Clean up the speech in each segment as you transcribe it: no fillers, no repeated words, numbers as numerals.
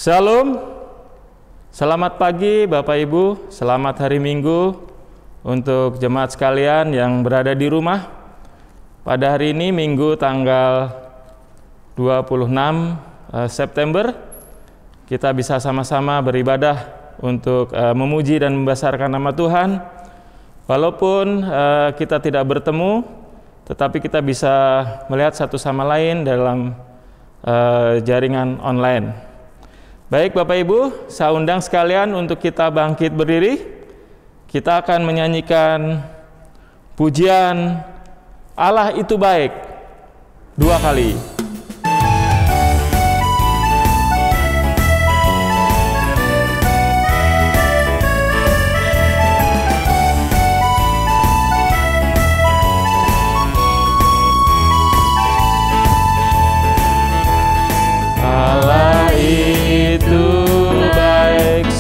Shalom, selamat pagi Bapak Ibu, selamat hari Minggu untuk jemaat sekalian yang berada di rumah. Pada hari ini Minggu tanggal 26 September, kita bisa sama-sama beribadah untuk memuji dan membesarkan nama Tuhan. Walaupun kita tidak bertemu, tetapi kita bisa melihat satu sama lain dalam jaringan online. Baik Bapak Ibu, saya undang sekalian untuk kita bangkit berdiri. Kita akan menyanyikan pujian Allah itu baik 2 kali.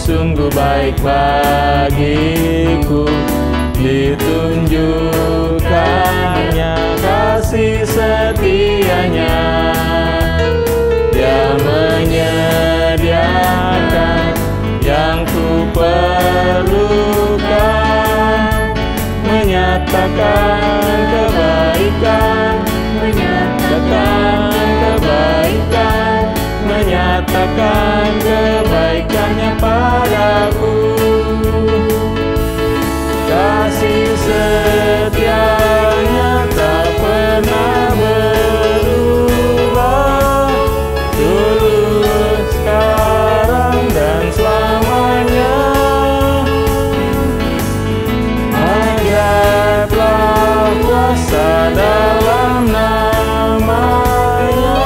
Sungguh baik bagiku, ditunjukkannya kasih setianya. Dia menyediakan yang ku perlukan, menyatakan kebaikan, menyatakan kebaikan, menyatakan kebaikannya padaku. Kasih setianya tak pernah berubah, dulu, sekarang, dan selamanya. Ajaiblah kuasa dalam namanya,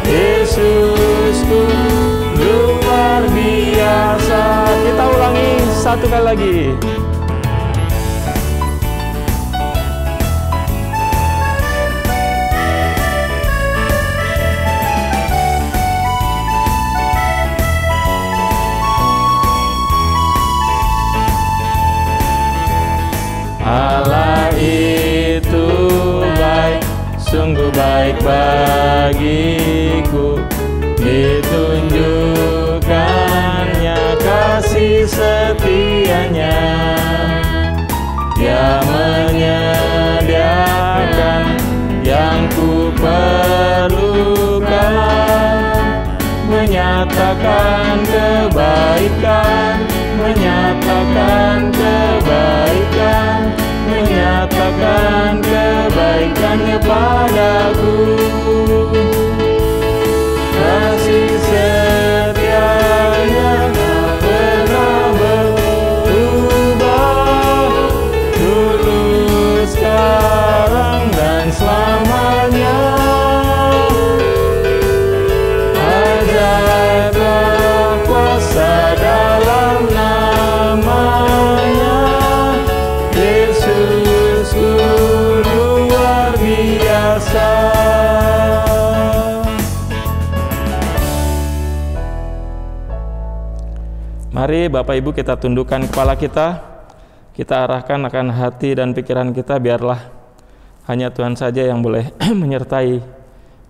Yesusku luar biasa. Kita ulangi satu kali lagi. Allah itu baik, sungguh baik bagiku, ditunjukkannya kasih setianya. Dia menyediakan yang ku perlukan, menyatakan kebaikan, menyatakan kebaikan, menyatakan kebaikannya padaku. Kasih setia Mari Bapak Ibu kita tundukkan kepala kita arahkan akan hati dan pikiran kita, biarlah hanya Tuhan saja yang boleh menyertai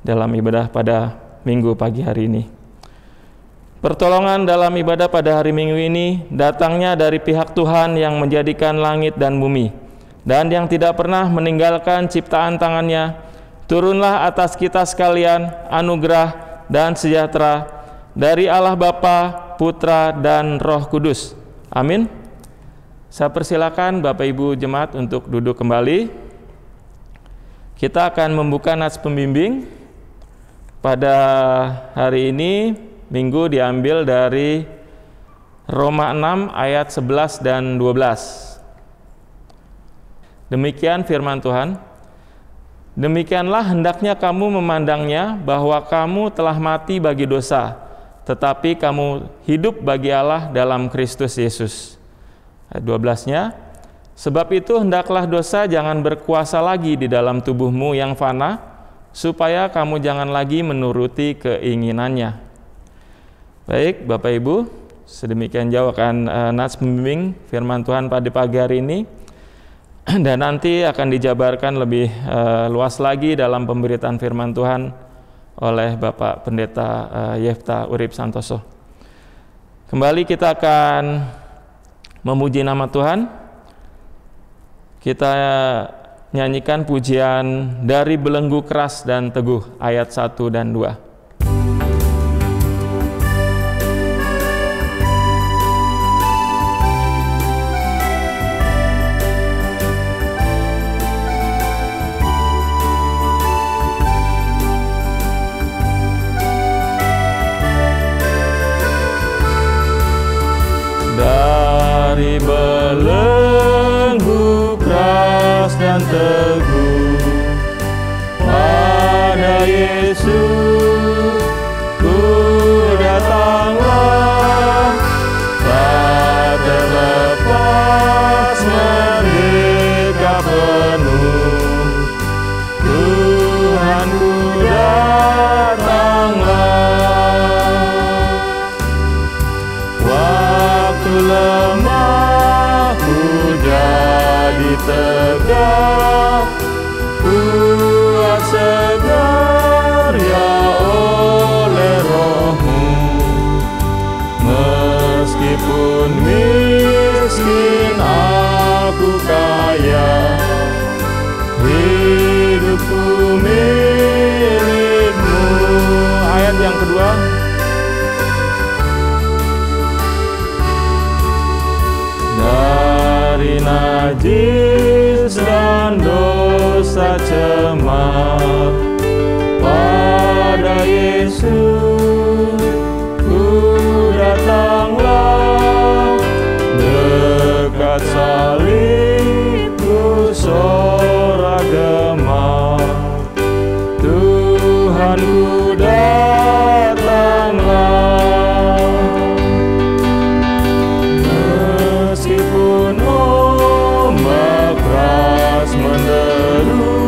dalam ibadah pada minggu pagi hari ini. Pertolongan dalam ibadah pada hari Minggu ini datangnya dari pihak Tuhan yang menjadikan langit dan bumi dan yang tidak pernah meninggalkan ciptaan tangannya. Turunlah atas kita sekalian anugerah dan sejahtera dari Allah Bapa, Putra, dan Roh Kudus. Amin. Saya persilakan Bapak Ibu jemaat untuk duduk kembali. Kita akan membuka nats pembimbing. Pada hari ini Minggu diambil dari Roma 6 ayat 11 dan 12. Demikian firman Tuhan. Demikianlah hendaknya kamu memandangnya, bahwa kamu telah mati bagi dosa, tetapi kamu hidup bagi Allah dalam Kristus Yesus. Ayat 12-nya, sebab itu hendaklah dosa jangan berkuasa lagi di dalam tubuhmu yang fana, supaya kamu jangan lagi menuruti keinginannya. Baik Bapak Ibu, sedemikian jauh akan nats pembimbing firman Tuhan pada pagi hari ini. Dan nanti akan dijabarkan lebih luas lagi dalam pemberitaan firman Tuhan oleh Bapak Pendeta Yefta Urip Santoso. Kembali kita akan memuji nama Tuhan. Kita nyanyikan pujian Dari Belenggu Keras dan Teguh ayat 1 dan 2. Dari belenggu keras dan teguh pada Yesus ku datanglah, tak terlepas merdeka penuh, Tuhanku datanglah. Waktu lemah ku jadi tegak, kuat segar ya oleh Roh-Mu. Meskipun miskin aku kaya, hidupku milik-Mu. Ayat yang kedua. Dari najis dan dosa cemar pada Yesus ku datanglah, dekat salib ku sorak gemar, Tuhanku datanglah. Meskipun ombak keras menderu,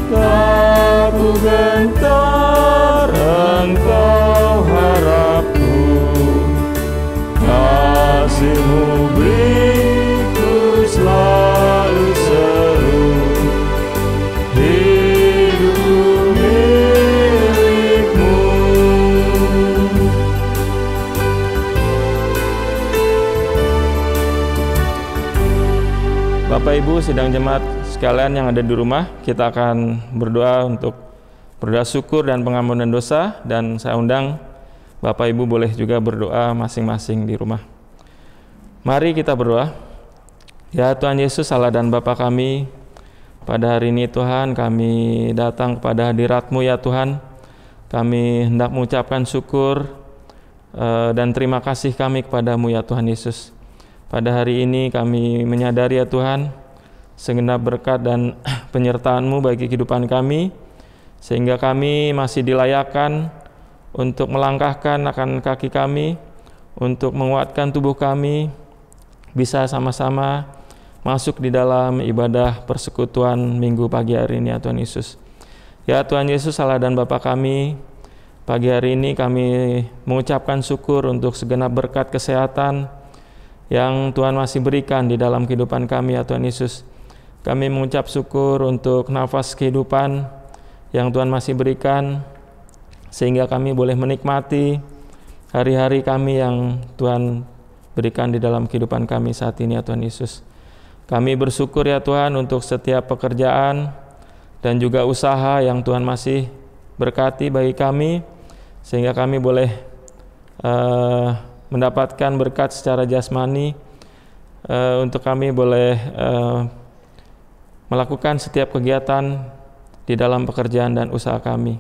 tak ku gentar, Engkau harapku. Kasih-Mu beriku selalu seru, hidupku milik-Mu. Bapak Ibu sidang jemaat sekalian yang ada di rumah, kita akan berdoa untuk berdoa syukur dan pengampunan dosa, dan saya undang Bapak Ibu boleh juga berdoa masing-masing di rumah. Mari kita berdoa. Ya Tuhan Yesus, Allah dan Bapa kami, pada hari ini Tuhan kami datang kepada hadirat-Mu ya Tuhan. Kami hendak mengucapkan syukur dan terima kasih kami kepada-Mu ya Tuhan Yesus. Pada hari ini kami menyadari ya Tuhan, segenap berkat dan penyertaan-Mu bagi kehidupan kami, sehingga kami masih dilayakkan untuk melangkahkan akan kaki kami, untuk menguatkan tubuh kami, bisa sama-sama masuk di dalam ibadah persekutuan Minggu pagi hari ini ya Tuhan Yesus. Ya Tuhan Yesus, Allah dan Bapa kami, Pagi hari ini kami mengucapkan syukur untuk segenap berkat kesehatan yang Tuhan masih berikan di dalam kehidupan kami ya Tuhan Yesus. Kami mengucap syukur untuk nafas kehidupan yang Tuhan masih berikan, sehingga kami boleh menikmati hari-hari kami yang Tuhan berikan di dalam kehidupan kami saat ini ya Tuhan Yesus. Kami bersyukur ya Tuhan untuk setiap pekerjaan dan juga usaha yang Tuhan masih berkati bagi kami, sehingga kami boleh mendapatkan berkat secara jasmani, untuk kami boleh melakukan setiap kegiatan di dalam pekerjaan dan usaha kami.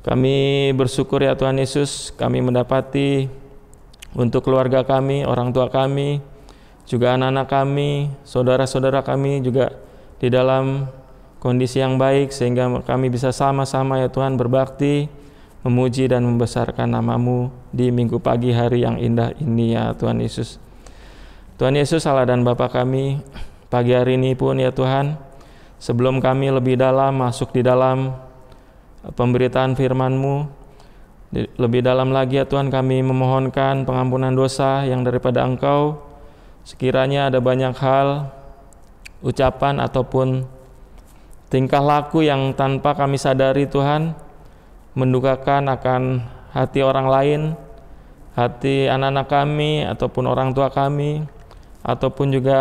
Kami bersyukur ya Tuhan Yesus, kami mendapati untuk keluarga kami, orang tua kami, juga anak-anak kami, saudara-saudara kami juga di dalam kondisi yang baik, sehingga kami bisa sama-sama ya Tuhan berbakti, memuji dan membesarkan nama-Mu di minggu pagi hari yang indah ini ya Tuhan Yesus. Tuhan Yesus Allah dan Bapa kami, pagi hari ini pun ya Tuhan, sebelum kami lebih dalam masuk di dalam pemberitaan firman-Mu, lebih dalam lagi ya Tuhan, kami memohonkan pengampunan dosa yang daripada Engkau. Sekiranya ada banyak hal, ucapan ataupun tingkah laku yang tanpa kami sadari Tuhan, mendukakan akan hati orang lain, hati anak-anak kami ataupun orang tua kami, ataupun juga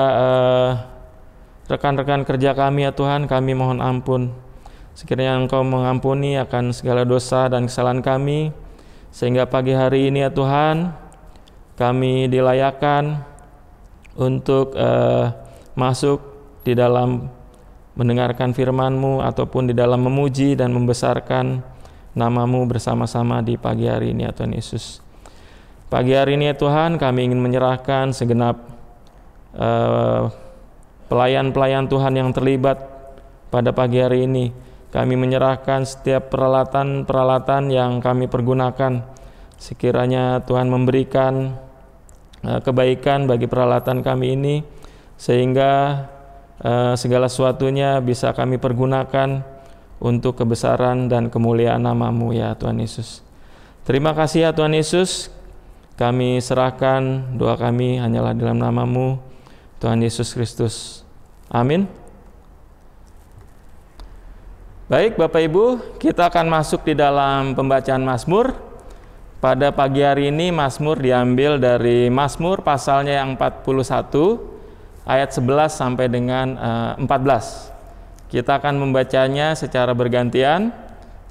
rekan-rekan kerja kami ya Tuhan, kami mohon ampun. Sekiranya Engkau mengampuni akan segala dosa dan kesalahan kami, sehingga pagi hari ini ya Tuhan, kami dilayakkan untuk masuk di dalam mendengarkan firman-Mu ataupun di dalam memuji dan membesarkan nama-Mu bersama-sama di pagi hari ini ya Tuhan Yesus. Pagi hari ini ya Tuhan, kami ingin menyerahkan segenap pelayan-pelayan Tuhan yang terlibat pada pagi hari ini. Kami menyerahkan setiap peralatan-peralatan yang kami pergunakan. Sekiranya Tuhan memberikan kebaikan bagi peralatan kami ini, sehingga segala sesuatunya bisa kami pergunakan untuk kebesaran dan kemuliaan nama-Mu ya Tuhan Yesus. Terima kasih ya Tuhan Yesus. Kami serahkan doa kami hanyalah dalam nama-Mu, Tuhan Yesus Kristus. Amin. Baik Bapak Ibu, kita akan masuk di dalam pembacaan Mazmur. Pada pagi hari ini Mazmur diambil dari Mazmur pasalnya yang 41 ayat 11 sampai dengan 14. Kita akan membacanya secara bergantian.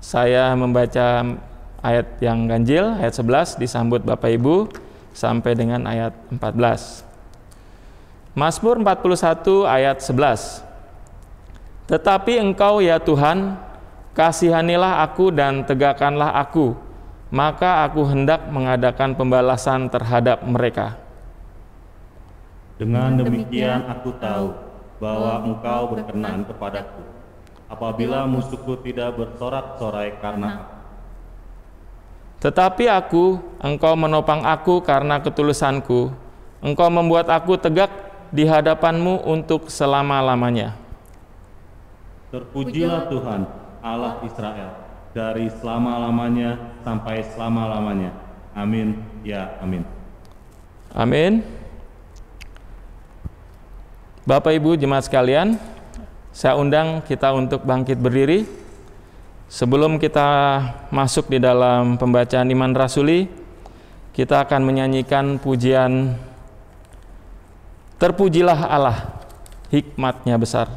Saya membaca ayat yang ganjil, ayat 11, disambut Bapak Ibu sampai dengan ayat 14. Mazmur 41 ayat 11. Tetapi Engkau ya Tuhan, kasihanilah aku dan tegakkanlah aku, maka aku hendak mengadakan pembalasan terhadap mereka. Dengan demikian aku tahu bahwa Engkau berkenan kepadaku, apabila musuhku tidak bersorak-sorai karena aku. Tetapi Engkau menopang aku karena ketulusanku, Engkau membuat aku tegak di hadapan-Mu untuk selama-lamanya. Terpujilah Tuhan, Allah Israel, dari selama-lamanya sampai selama-lamanya. Amin, ya amin. Amin. Bapak Ibu jemaat sekalian, saya undang kita untuk bangkit berdiri. Sebelum kita masuk di dalam pembacaan iman rasuli, kita akan menyanyikan pujian Terpujilah Allah, hikmat-Nya besar.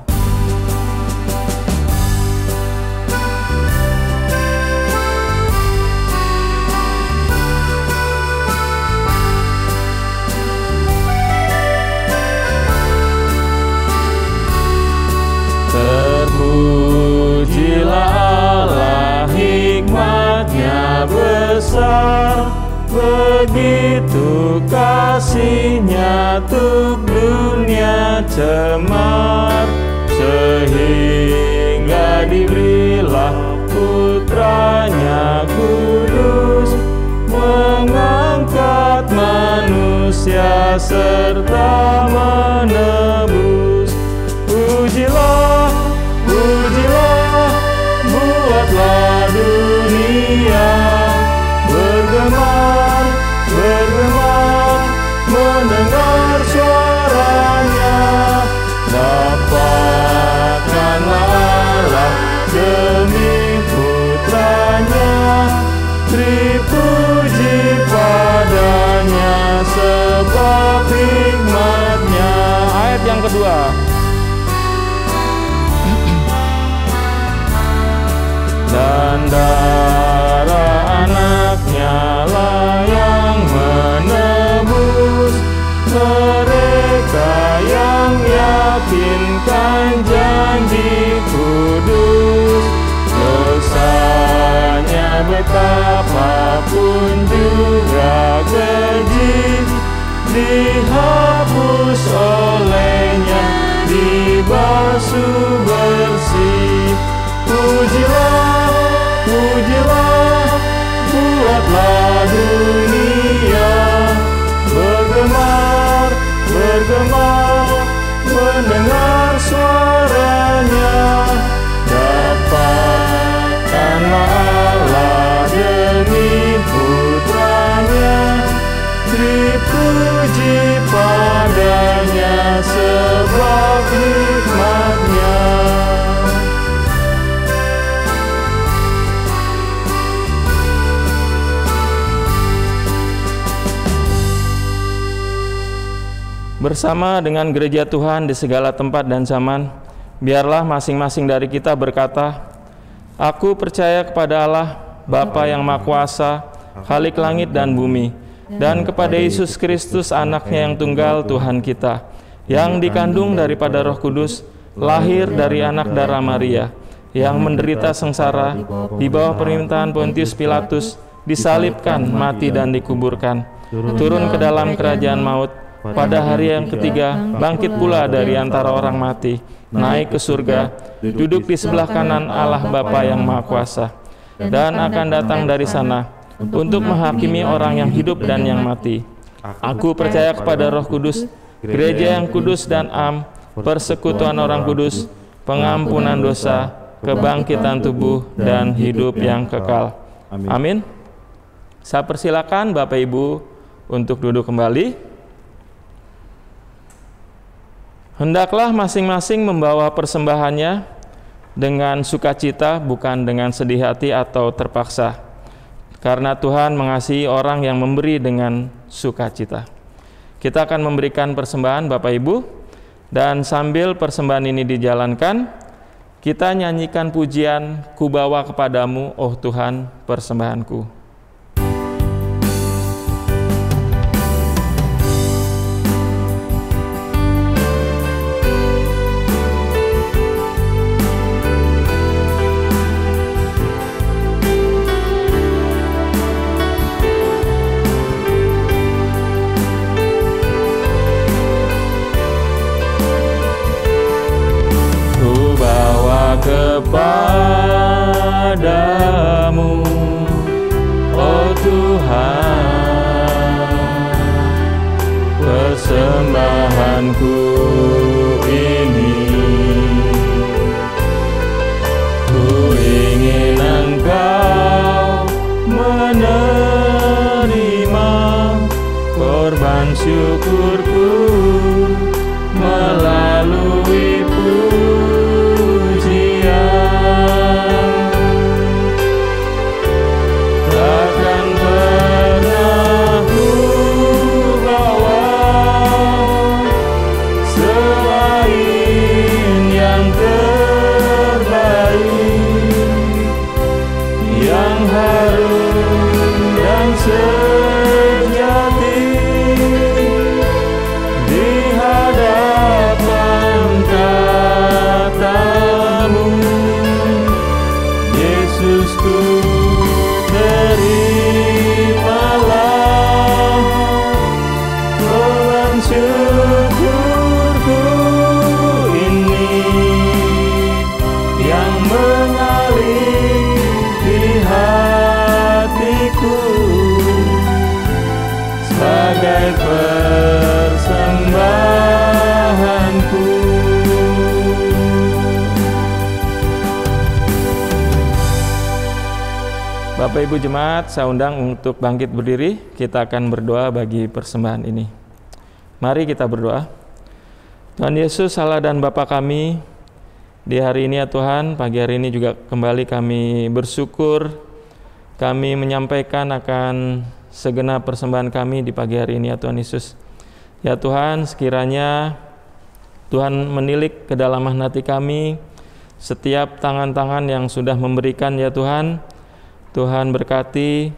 Terpujilah Allah, hikmat-Nya besar, begitu kasih-Nya untuk dunia cemar, sehingga diberilah putra-Nya kudus, mengangkat manusia serta menebus. Pujilah, pujilah, buatlah dunia kedua. Dan darah anaknya lah yang menebus mereka yang yakinkan janji kudus. Dosanya betapapun juga keji, dihapus olehnya, dibasuh bersih. Pujilah, pujilah, buatlah dunia bergemar, bergemar, mendengar suaranya. Dapatkanlah Allah demi putranya, dipuji padanya sebab hikmatnya. Bersama dengan gereja Tuhan di segala tempat dan zaman, biarlah masing-masing dari kita berkata, aku percaya kepada Allah, Bapa yang Maha Kuasa, Khalik langit dan bumi, dan kepada Yesus Kristus anaknya yang tunggal Tuhan kita, yang dikandung daripada Roh Kudus, lahir dari anak darah Maria, yang menderita sengsara di bawah pemerintahan Pontius Pilatus, disalibkan, mati dan dikuburkan, turun ke dalam kerajaan maut, pada hari yang ketiga bangkit pula dari antara orang mati, naik ke surga, duduk di sebelah kanan Allah Bapa yang Maha Kuasa, dan akan datang dari sana untuk menghakimi orang yang hidup dan yang mati. Aku percaya kepada Roh Kudus, gereja yang kudus dan am, persekutuan orang kudus, pengampunan dosa, kebangkitan tubuh, dan hidup yang kekal. Amin. Saya persilakan Bapak Ibu untuk duduk kembali. Hendaklah masing-masing membawa persembahannya dengan sukacita, bukan dengan sedih hati atau terpaksa, karena Tuhan mengasihi orang yang memberi dengan sukacita. Kita akan memberikan persembahan Bapak Ibu, dan sambil persembahan ini dijalankan, kita nyanyikan pujian, ku bawa kepadamu, oh Tuhan, persembahanku. Kepadamu, oh Tuhan, persembahanku ini. Ku ingin Engkau menerima korban syukurku melalui sejati di hadapan katamu, Yesusku, terimalah korban syukurku ini yang mengalir di hatiku sebagai persembahanku. Bapak Ibu Jemaat, saya undang untuk bangkit berdiri. Kita akan berdoa bagi persembahan ini. Mari kita berdoa. Tuhan Yesus, Allah dan Bapa kami, di hari ini ya Tuhan, pagi hari ini juga kembali kami bersyukur, kami menyampaikan akan segenap persembahan kami di pagi hari ini ya Tuhan Yesus. Ya Tuhan, sekiranya Tuhan menilik kedalaman hati kami, setiap tangan-tangan yang sudah memberikan ya Tuhan, Tuhan berkati,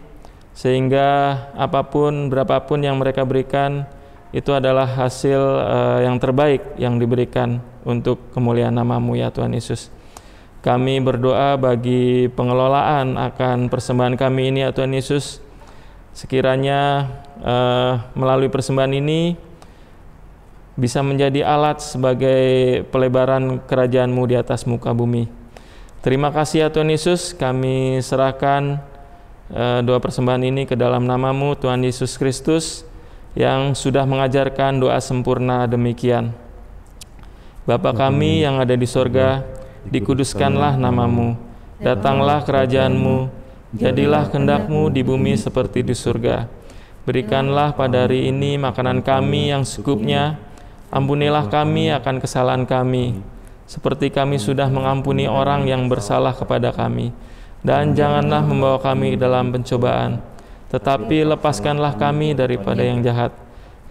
sehingga apapun, berapapun yang mereka berikan, itu adalah hasil yang terbaik yang diberikan untuk kemuliaan nama-Mu ya Tuhan Yesus. Kami berdoa bagi pengelolaan akan persembahan kami ini ya Tuhan Yesus, sekiranya melalui persembahan ini bisa menjadi alat sebagai pelebaran kerajaan-Mu di atas muka bumi. Terima kasih ya Tuhan Yesus, kami serahkan doa persembahan ini ke dalam nama-Mu Tuhan Yesus Kristus yang sudah mengajarkan doa sempurna demikian. Bapa kami yang ada di sorga, dikuduskanlah nama-Mu, datanglah kerajaan-Mu, jadilah kehendak-Mu di bumi seperti di surga. Berikanlah pada hari ini makanan kami yang secukupnya. Ampunilah kami akan kesalahan kami, seperti kami sudah mengampuni orang yang bersalah kepada kami. Dan janganlah membawa kami dalam pencobaan, tetapi lepaskanlah kami daripada yang jahat.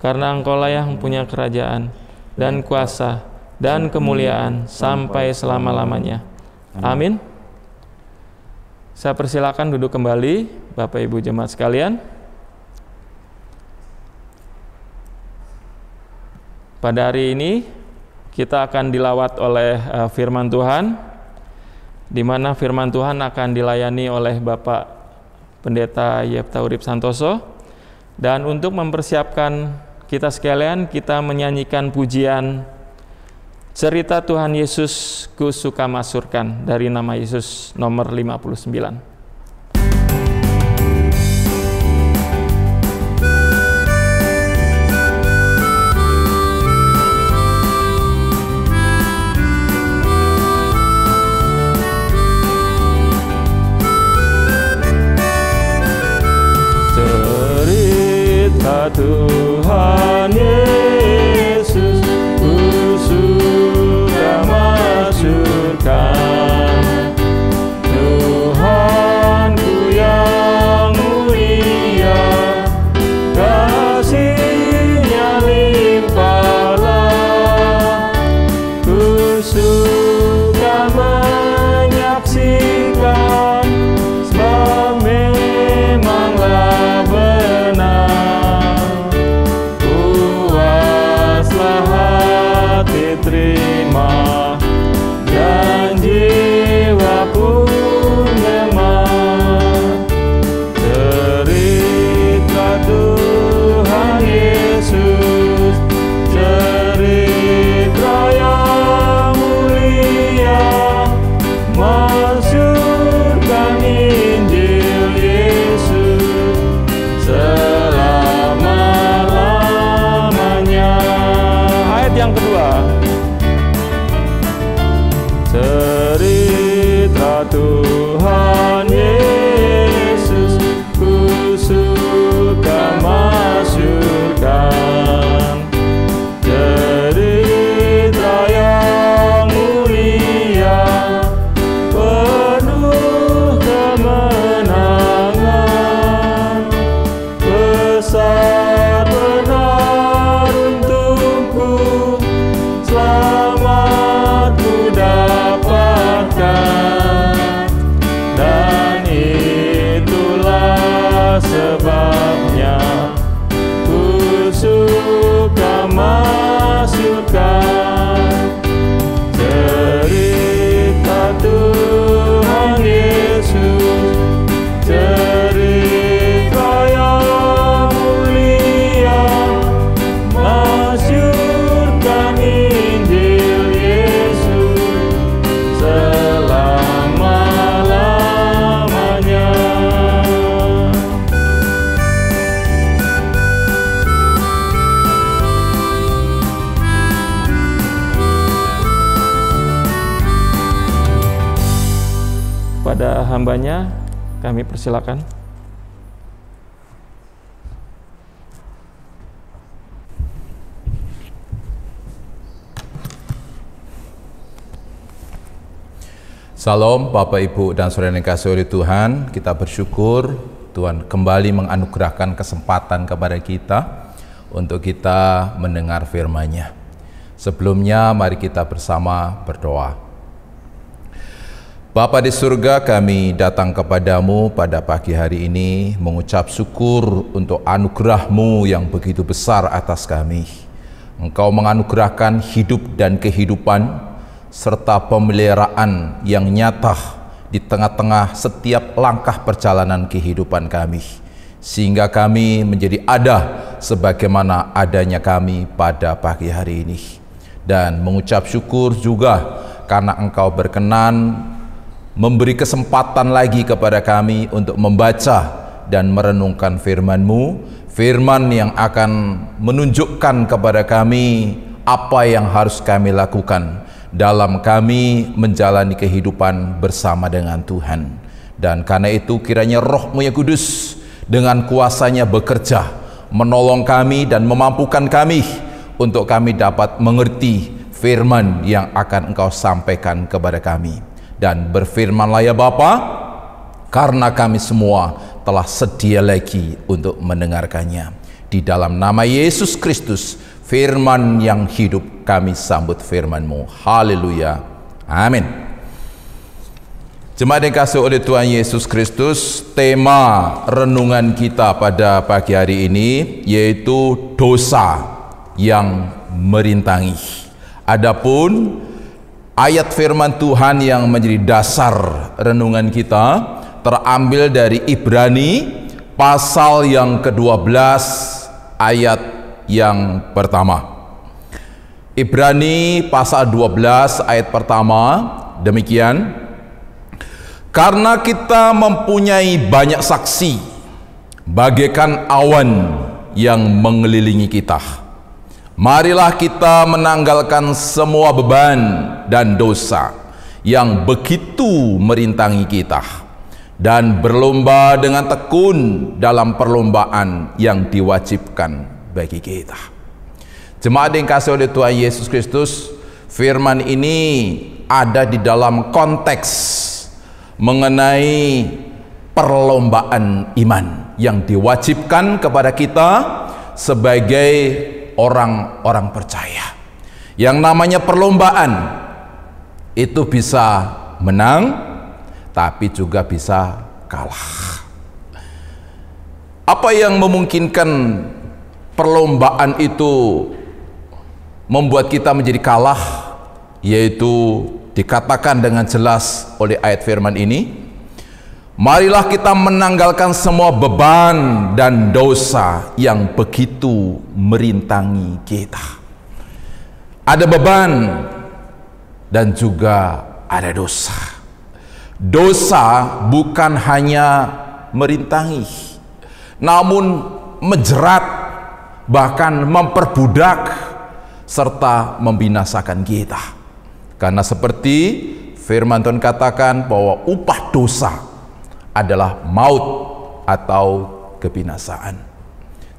Karena Engkau-lah yang punya kerajaan, dan kuasa, dan kemuliaan, sampai selama-lamanya. Amin. Saya persilakan duduk kembali, Bapak Ibu jemaat sekalian. Pada hari ini kita akan dilawat oleh firman Tuhan, di mana firman Tuhan akan dilayani oleh Bapak Pendeta Yepta Urip Santoso. Dan untuk mempersiapkan kita sekalian, kita menyanyikan pujian Cerita Tuhan Yesus Ku Suka Masyurkan dari nama Yesus nomor 59. Tuhan Yesus Ku suka masyurkan, Tuhanku yang mulia, kasih-Nya limpahlah. Ku suka menyaksikan, sebab memanglah benar. Terima dan jiwa pun gemar cerita Tuhan Yesus, cerita yang mulia, masyurkan Injil Yesus selama-lamanya. Ayat yang kedua. Cerita Tuhan Yesus Ku suka masyurkan, cerita yang mulia, penuh kemenangan, besar benar untukku, selamat ku dan itulah sebabnya ku suka masyurkan cerita Tuhan Yesus, cerita yang mulia, masyurkan Injil Yesus selama-lamanya. Pada hambanya kami persilakan. Salam Bapak Ibu dan Saudara yang dikasihi oleh Tuhan. Kita bersyukur Tuhan kembali menganugerahkan kesempatan kepada kita untuk kita mendengar firman-Nya. Sebelumnya mari kita bersama berdoa. Bapa di surga, kami datang kepadamu pada pagi hari ini mengucap syukur untuk anugerah-Mu yang begitu besar atas kami. Engkau menganugerahkan hidup dan kehidupan serta pemeliharaan yang nyata di tengah-tengah setiap langkah perjalanan kehidupan kami, sehingga kami menjadi ada sebagaimana adanya kami pada pagi hari ini. Dan mengucap syukur juga karena Engkau berkenan memberi kesempatan lagi kepada kami untuk membaca dan merenungkan firman-Mu, firman yang akan menunjukkan kepada kami apa yang harus kami lakukan dalam kami menjalani kehidupan bersama dengan Tuhan. Dan karena itu kiranya Roh-Mu yang kudus dengan kuasanya bekerja, menolong kami dan memampukan kami untuk kami dapat mengerti firman yang akan Engkau sampaikan kepada kami. Dan berfirmanlah ya Bapa, karena kami semua telah sedia lagi untuk mendengarkannya. Di dalam nama Yesus Kristus, firman yang hidup, kami sambut firman-Mu. Haleluya. Amin. Jemaat yang dikasihi oleh Tuhan Yesus Kristus, tema renungan kita pada pagi hari ini yaitu dosa yang merintangi. Adapun ayat firman Tuhan yang menjadi dasar renungan kita terambil dari Ibrani pasal yang ke-12 ayat yang pertama. Ibrani pasal 12 ayat pertama demikian: karena kita mempunyai banyak saksi bagaikan awan yang mengelilingi kita, marilah kita menanggalkan semua beban dan dosa yang begitu merintangi kita, dan berlomba dengan tekun dalam perlombaan yang diwajibkan bagi kita. Jemaat yang dikasihi oleh Tuhan Yesus Kristus, firman ini ada di dalam konteks mengenai perlombaan iman yang diwajibkan kepada kita sebagai orang-orang percaya. Yang namanya perlombaan itu bisa menang, tapi juga bisa kalah. Apa yang memungkinkan perlombaan itu membuat kita menjadi kalah? Yaitu dikatakan dengan jelas oleh ayat firman ini, marilah kita menanggalkan semua beban dan dosa yang begitu merintangi kita. Ada beban dan juga ada dosa. Dosa bukan hanya merintangi, namun menjerat, bahkan memperbudak serta membinasakan kita. Karena seperti firman Tuhan katakan bahwa upah dosa adalah maut atau kebinasaan.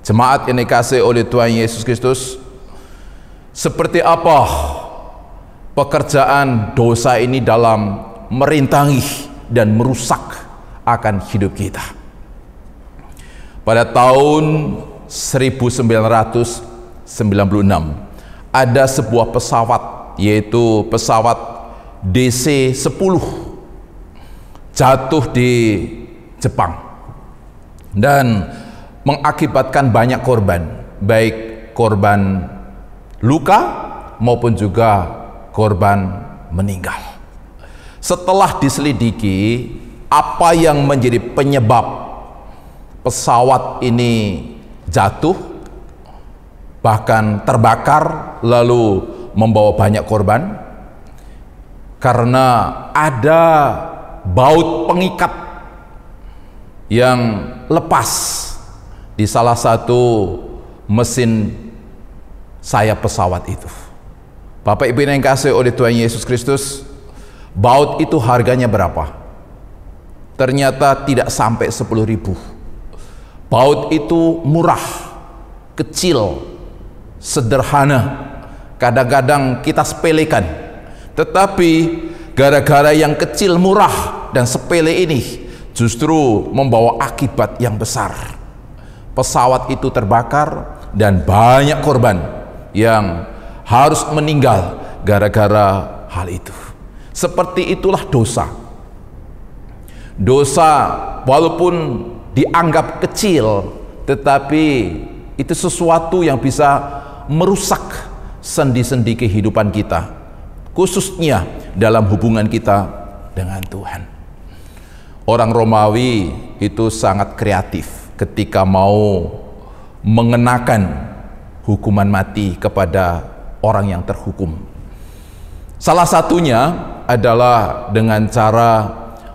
Jemaat yang dikasihi oleh Tuhan Yesus Kristus, seperti apa pekerjaan dosa ini dalam merintangi dan merusak akan hidup kita? Pada tahun 1996 ada sebuah pesawat, yaitu pesawat DC-10 jatuh di Jepang dan mengakibatkan banyak korban, baik korban luka maupun juga korban meninggal. Setelah diselidiki apa yang menjadi penyebab pesawat ini jatuh, bahkan terbakar lalu membawa banyak korban, karena ada baut pengikat yang lepas di salah satu mesin sayap pesawat itu. Bapak Ibu yang dikasihi oleh Tuhan Yesus Kristus, baut itu harganya berapa? Ternyata tidak sampai 10.000. Baut itu murah, kecil, sederhana, kadang-kadang kita sepelekan, tetapi gara-gara yang kecil, murah, dan sepele ini justru membawa akibat yang besar. Pesawat itu terbakar dan banyak korban yang harus meninggal gara-gara hal itu. Seperti itulah dosa. Dosa walaupun dianggap kecil, tetapi itu sesuatu yang bisa merusak sendi-sendi kehidupan kita, khususnya dalam hubungan kita dengan Tuhan. Orang Romawi itu sangat kreatif ketika mau mengenakan hukuman mati kepada orang yang terhukum. Salah satunya adalah dengan cara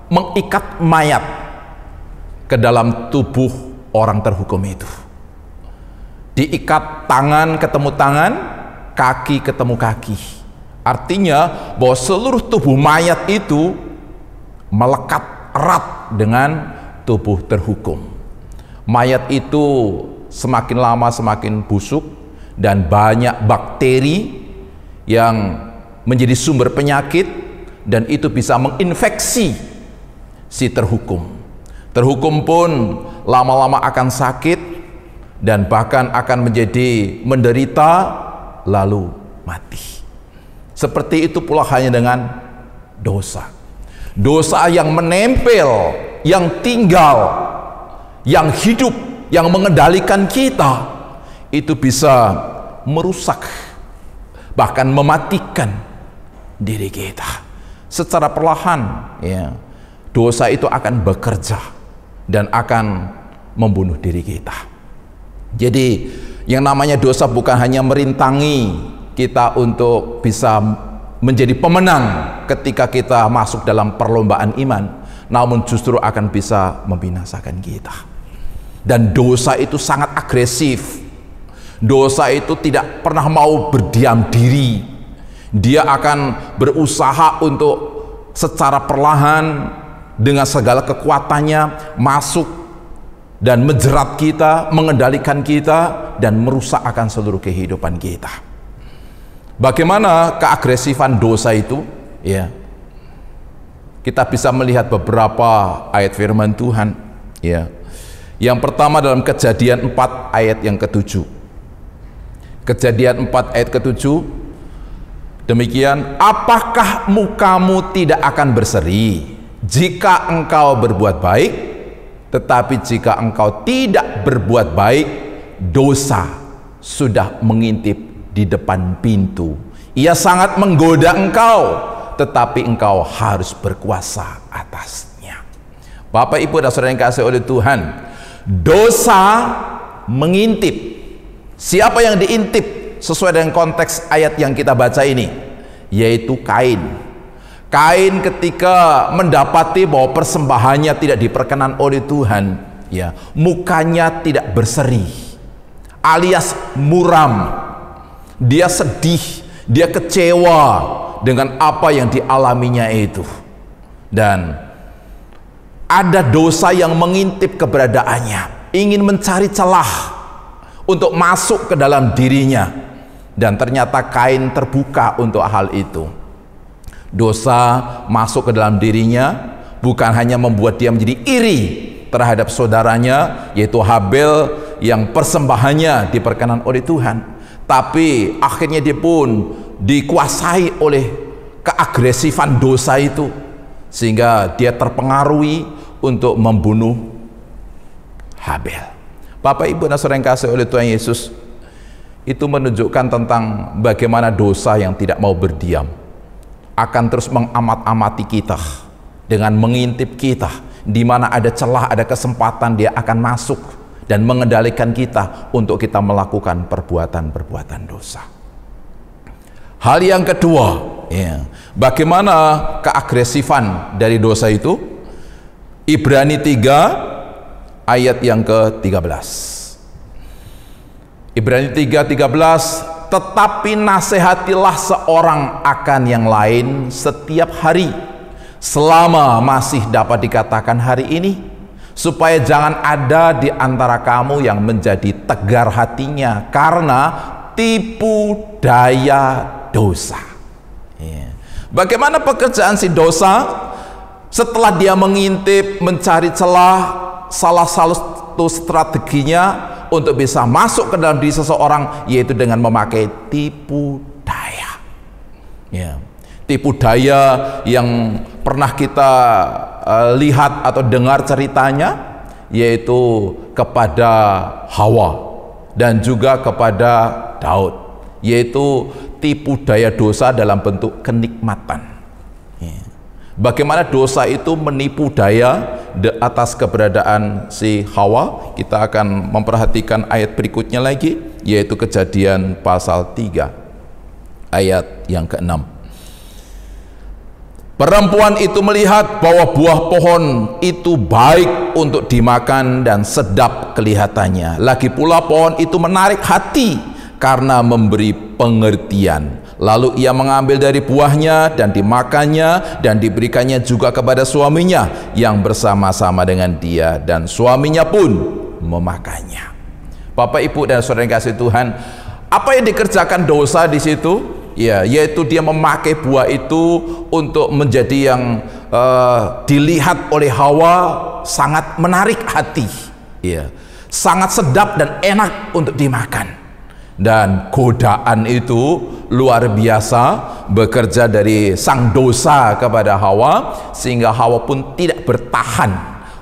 mengikat mayat ke dalam tubuh orang terhukum itu. Diikat tangan ketemu tangan, kaki ketemu kaki. Artinya bahwa seluruh tubuh mayat itu melekat erat dengan tubuh terhukum. Mayat itu semakin lama semakin busuk dan banyak bakteri yang menjadi sumber penyakit, dan itu bisa menginfeksi si terhukum. Terhukum pun lama-lama akan sakit dan bahkan akan menjadi menderita lalu mati. Seperti itu pula hanya dengan dosa. Dosa yang menempel, yang tinggal, yang hidup, yang mengendalikan kita, itu bisa merusak, bahkan mematikan diri kita. Secara perlahan, ya, dosa itu akan bekerja dan akan membunuh diri kita. Jadi yang namanya dosa bukan hanya merintangi kita untuk bisa menjadi pemenang ketika kita masuk dalam perlombaan iman, namun justru akan bisa membinasakan kita. Dan dosa itu sangat agresif. Dosa itu tidak pernah mau berdiam diri. Dia akan berusaha untuk secara perlahan dengan segala kekuatannya masuk dan menjerat kita, mengendalikan kita, dan merusak akan seluruh kehidupan kita. Bagaimana keagresifan dosa itu? Ya, kita bisa melihat beberapa ayat firman Tuhan. Ya, yang pertama dalam Kejadian 4 ayat yang ke-7. Kejadian 4 ayat ke-7 demikian, apakah mukamu tidak akan berseri jika engkau berbuat baik? Tetapi jika engkau tidak berbuat baik, dosa sudah mengintip di depan pintu. Ia sangat menggoda engkau, tetapi engkau harus berkuasa atasnya. Bapak, Ibu, dan saudara yang kasih oleh Tuhan, dosa mengintip. Siapa yang diintip sesuai dengan konteks ayat yang kita baca ini? Yaitu Kain. Kain ketika mendapati bahwa persembahannya tidak diperkenan oleh Tuhan, ya, mukanya tidak berseri, alias muram. Dia sedih, dia kecewa dengan apa yang dialaminya itu. Dan ada dosa yang mengintip keberadaannya, ingin mencari celah untuk masuk ke dalam dirinya. Dan ternyata Kain terbuka untuk hal itu. Dosa masuk ke dalam dirinya, bukan hanya membuat dia menjadi iri terhadap saudaranya, yaitu Habel, yang persembahannya diperkenan oleh Tuhan, tapi akhirnya dia pun dikuasai oleh keagresifan dosa itu, sehingga dia terpengaruhi untuk membunuh Habel. Bapak, Ibu, dan saudara yang kasih oleh Tuhan Yesus, itu menunjukkan tentang bagaimana dosa yang tidak mau berdiam akan terus mengamat-amati kita dengan mengintip kita. Di mana ada celah, ada kesempatan, dia akan masuk dan mengendalikan kita untuk kita melakukan perbuatan-perbuatan dosa. Hal yang kedua, ya, bagaimana keagresifan dari dosa itu? Ibrani 3 ayat yang ke-13. Ibrani 3:13, tetapi nasihatilah seorang akan yang lain setiap hari, selama masih dapat dikatakan hari ini, supaya jangan ada di antara kamu yang menjadi tegar hatinya karena tipu daya dosa. Bagaimana pekerjaan si dosa? Setelah dia mengintip, mencari celah, salah satu strateginya untuk bisa masuk ke dalam diri seseorang yaitu dengan memakai tipu Ya. Tipu daya yang pernah kita lihat atau dengar ceritanya, yaitu kepada Hawa dan juga kepada Daud, yaitu tipu daya dosa dalam bentuk kenikmatan. Ya. Bagaimana dosa itu menipu daya atas keberadaan si Hawa. Kita akan memperhatikan ayat berikutnya lagi, yaitu Kejadian pasal 3 ayat yang ke-6. Perempuan itu melihat bahwa buah pohon itu baik untuk dimakan dan sedap kelihatannya. Lagi pula pohon itu menarik hati karena memberi pengertian. Lalu ia mengambil dari buahnya dan dimakannya dan diberikannya juga kepada suaminya yang bersama-sama dengan dia, dan suaminya pun memakannya. Bapak, Ibu, dan saudara yang kasih Tuhan, apa yang dikerjakan dosa di situ? Ya, yaitu dia memakai buah itu untuk menjadi yang dilihat oleh Hawa sangat menarik hati, ya, sangat sedap dan enak untuk dimakan. Dan godaan itu luar biasa bekerja dari sang dosa kepada Hawa, sehingga Hawa pun tidak bertahan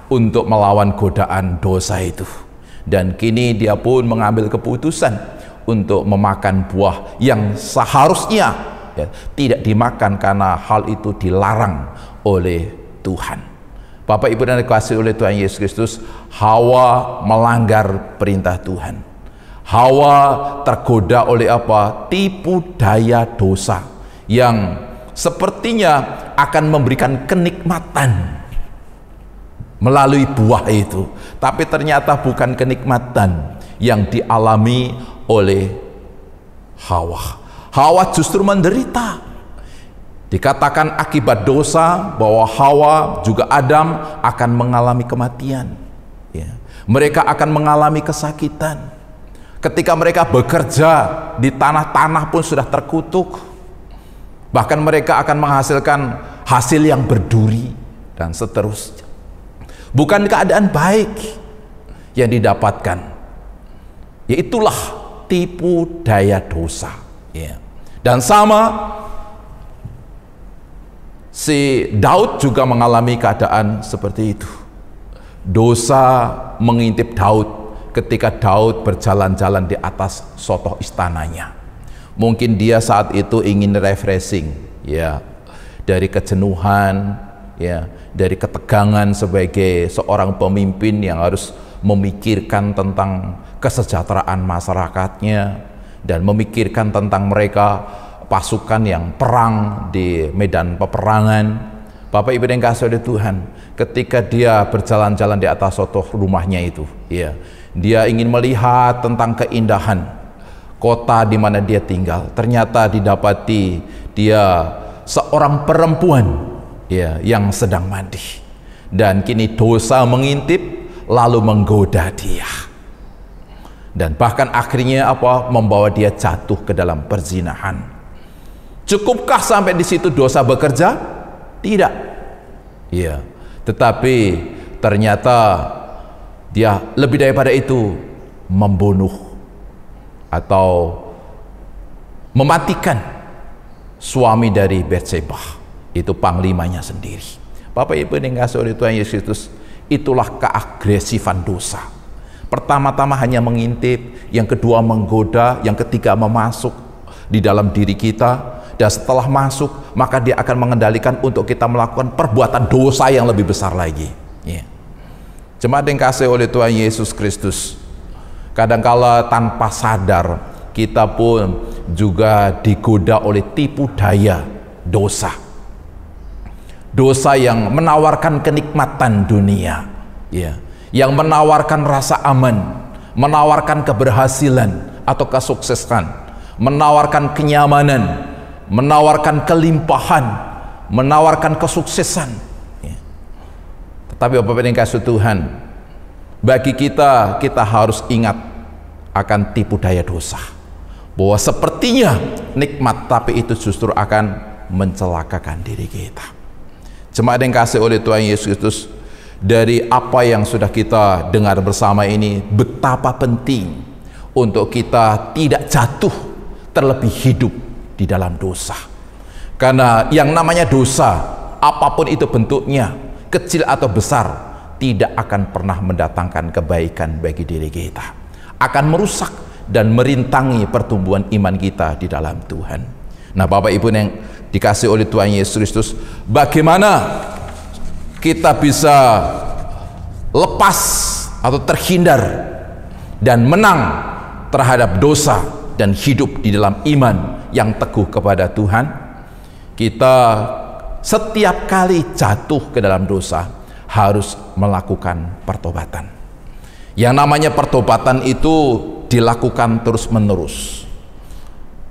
untuk melawan godaan dosa itu. Dan kini dia pun mengambil keputusan untuk memakan buah yang seharusnya ya, tidak dimakan karena hal itu dilarang oleh Tuhan. Bapak, Ibu, dan dikasihi oleh Tuhan Yesus Kristus, Hawa melanggar perintah Tuhan. Hawa tergoda oleh apa? Tipu daya dosa yang sepertinya akan memberikan kenikmatan melalui buah itu, tapi ternyata bukan kenikmatan yang dialami oleh Hawa. Hawa justru menderita. Dikatakan akibat dosa bahwa Hawa juga Adam akan mengalami kematian. Ya. Mereka akan mengalami kesakitan. Ketika mereka bekerja di tanah-tanah pun sudah terkutuk. Bahkan mereka akan menghasilkan hasil yang berduri dan seterusnya. Bukan keadaan baik yang didapatkan. Yaitulah tipu daya dosa. Ya. Dan sama si Daud juga mengalami keadaan seperti itu. Dosa mengintip Daud ketika Daud berjalan-jalan di atas sotoh istananya. Mungkin dia saat itu ingin refreshing, ya, dari kejenuhan, ya, dari ketegangan sebagai seorang pemimpin yang harus memikirkan tentang kesejahteraan masyarakatnya dan memikirkan tentang mereka pasukan yang perang di medan peperangan. Bapak, Ibu, yang kasih oleh Tuhan, ketika dia berjalan-jalan di atas sotoh rumahnya itu, ya, dia ingin melihat tentang keindahan kota di mana dia tinggal. Ternyata didapati dia seorang perempuan, ya, yang sedang mandi, dan kini dosa mengintip lalu menggoda dia, dan bahkan akhirnya apa? Membawa dia jatuh ke dalam perzinahan. Cukupkah sampai di situ dosa bekerja? Tidak. Ya, tetapi ternyata dia lebih daripada itu membunuh atau mematikan suami dari Batseba, itu panglimanya sendiri. Bapak, Ibu, yang dikasihi oleh Tuhan Yesus Kristus, itulah keagresifan dosa. Pertama-tama hanya mengintip, yang kedua menggoda, yang ketiga memasuk di dalam diri kita, dan setelah masuk maka dia akan mengendalikan untuk kita melakukan perbuatan dosa yang lebih besar lagi. Ya. Jemaat yang kasih oleh Tuhan Yesus Kristus, kadangkala tanpa sadar kita pun juga digoda oleh tipu daya dosa. Dosa yang menawarkan kenikmatan dunia, ya, yang menawarkan rasa aman, menawarkan keberhasilan atau kesuksesan, menawarkan kenyamanan, menawarkan kelimpahan, menawarkan kesuksesan. Ya. Tetapi Bapak yang kasih Tuhan, bagi kita harus ingat akan tipu daya dosa, bahwa sepertinya nikmat, tapi itu justru akan mencelakakan diri kita. Jemaat yang kasih oleh Tuhan Yesus Kristus, dari apa yang sudah kita dengar bersama ini, betapa penting untuk kita tidak jatuh terlebih hidup di dalam dosa. Karena yang namanya dosa, apapun itu bentuknya, kecil atau besar, tidak akan pernah mendatangkan kebaikan bagi diri kita. Akan merusak dan merintangi pertumbuhan iman kita di dalam Tuhan. Nah, Bapak Ibu yang dikasih oleh Tuhan Yesus Kristus, bagaimana kita bisa lepas atau terhindar dan menang terhadap dosa dan hidup di dalam iman yang teguh kepada Tuhan? Kita setiap kali jatuh ke dalam dosa harus melakukan pertobatan. Yang namanya pertobatan itu dilakukan terus-menerus.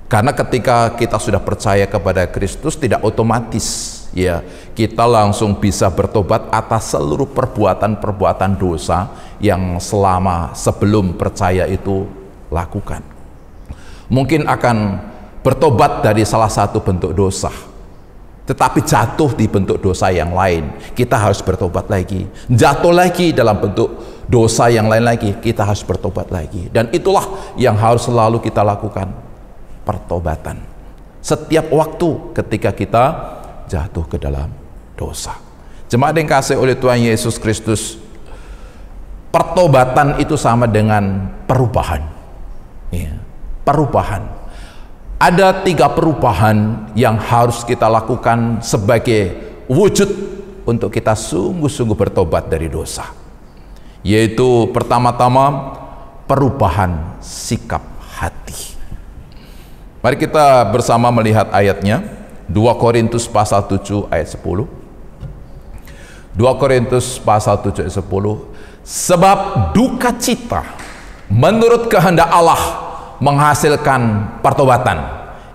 Karena ketika kita sudah percaya kepada Kristus, tidak otomatis ya kita langsung bisa bertobat atas seluruh perbuatan-perbuatan dosa yang selama sebelum percaya itu lakukan. Mungkin akan bertobat dari salah satu bentuk dosa, tetapi jatuh di bentuk dosa yang lain, kita harus bertobat lagi. Jatuh lagi dalam bentuk dosa yang lain lagi, kita harus bertobat lagi. Dan itulah yang harus selalu kita lakukan, pertobatan. Setiap waktu ketika kita jatuh ke dalam dosa. Jemaat yang kasih oleh Tuhan Yesus Kristus, pertobatan itu sama dengan perubahan. Ya, perubahan. Ada 3 perubahan yang harus kita lakukan sebagai wujud untuk kita sungguh-sungguh bertobat dari dosa. Yaitu pertama-tama perubahan sikap hati. Mari kita bersama melihat ayatnya, 2 Korintus pasal 7 ayat 10. 2 Korintus pasal 7 ayat 10. Sebab duka cita menurut kehendak Allah menghasilkan pertobatan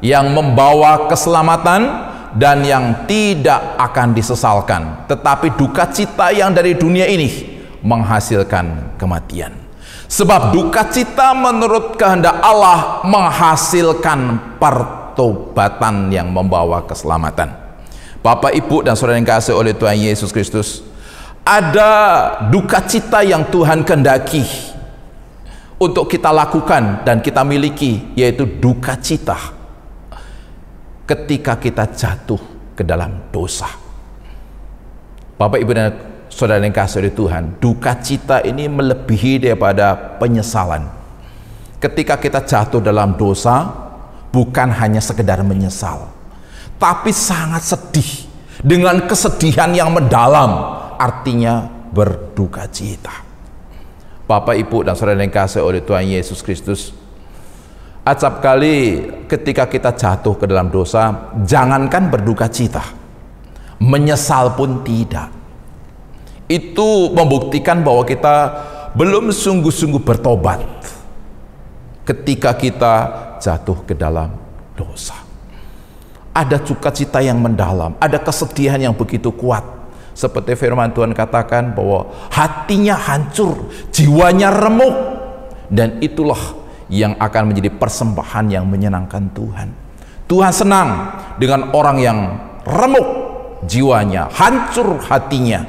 yang membawa keselamatan dan yang tidak akan disesalkan, tetapi duka cita yang dari dunia ini menghasilkan kematian. Sebab duka cita menurut kehendak Allah menghasilkan pertobatan yang membawa keselamatan. Bapak, Ibu dan saudara yang kasih oleh Tuhan Yesus Kristus, ada duka cita yang Tuhan kehendaki untuk kita lakukan dan kita miliki, yaitu duka cita ketika kita jatuh ke dalam dosa. Bapak, Ibu dan saudara yang kasih oleh Tuhan, duka cita ini melebihi daripada penyesalan. Ketika kita jatuh dalam dosa, bukan hanya sekedar menyesal, tapi sangat sedih, dengan kesedihan yang mendalam, artinya berduka cita. Bapak, Ibu dan saudara yang kasih oleh Tuhan Yesus Kristus, acap kali ketika kita jatuh ke dalam dosa, jangankan berduka cita, menyesal pun tidak. Itu membuktikan bahwa kita belum sungguh-sungguh bertobat ketika kita jatuh ke dalam dosa. Ada duka cita yang mendalam, ada kesedihan yang begitu kuat. Seperti firman Tuhan katakan bahwa hatinya hancur, jiwanya remuk, dan itulah yang akan menjadi persembahan yang menyenangkan Tuhan. Tuhan senang dengan orang yang remuk jiwanya, hancur hatinya.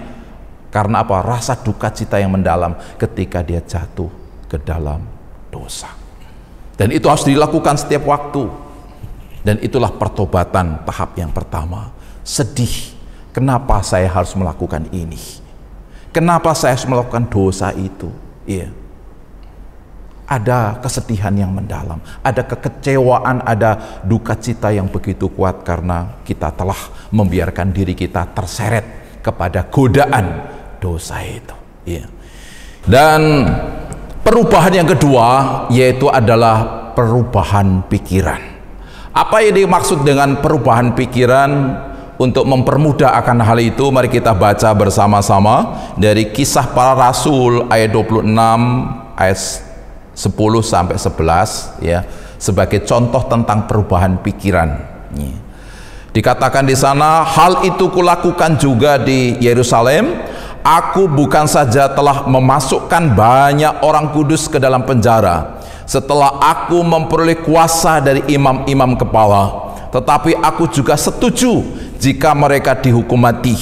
Karena apa? Rasa duka cita yang mendalam ketika dia jatuh ke dalam dosa. Dan itu harus dilakukan setiap waktu. Dan itulah pertobatan tahap yang pertama. Sedih. Kenapa saya harus melakukan ini? Kenapa saya harus melakukan dosa itu? Iya. Ada kesedihan yang mendalam, ada kekecewaan, ada duka cita yang begitu kuat karena kita telah membiarkan diri kita terseret kepada godaan dosa itu. Iya. Dan perubahan yang kedua yaitu adalah perubahan pikiran. Apa yang dimaksud dengan perubahan pikiran? Untuk mempermudah akan hal itu, mari kita baca bersama-sama dari Kisah Para Rasul ayat 26 ayat 10 sampai 11 ya, sebagai contoh tentang perubahan pikiran. Dikatakan di sana, hal itu kulakukan juga di Yerusalem. Aku bukan saja telah memasukkan banyak orang kudus ke dalam penjara setelah aku memperoleh kuasa dari imam-imam kepala, tetapi aku juga setuju jika mereka dihukum mati.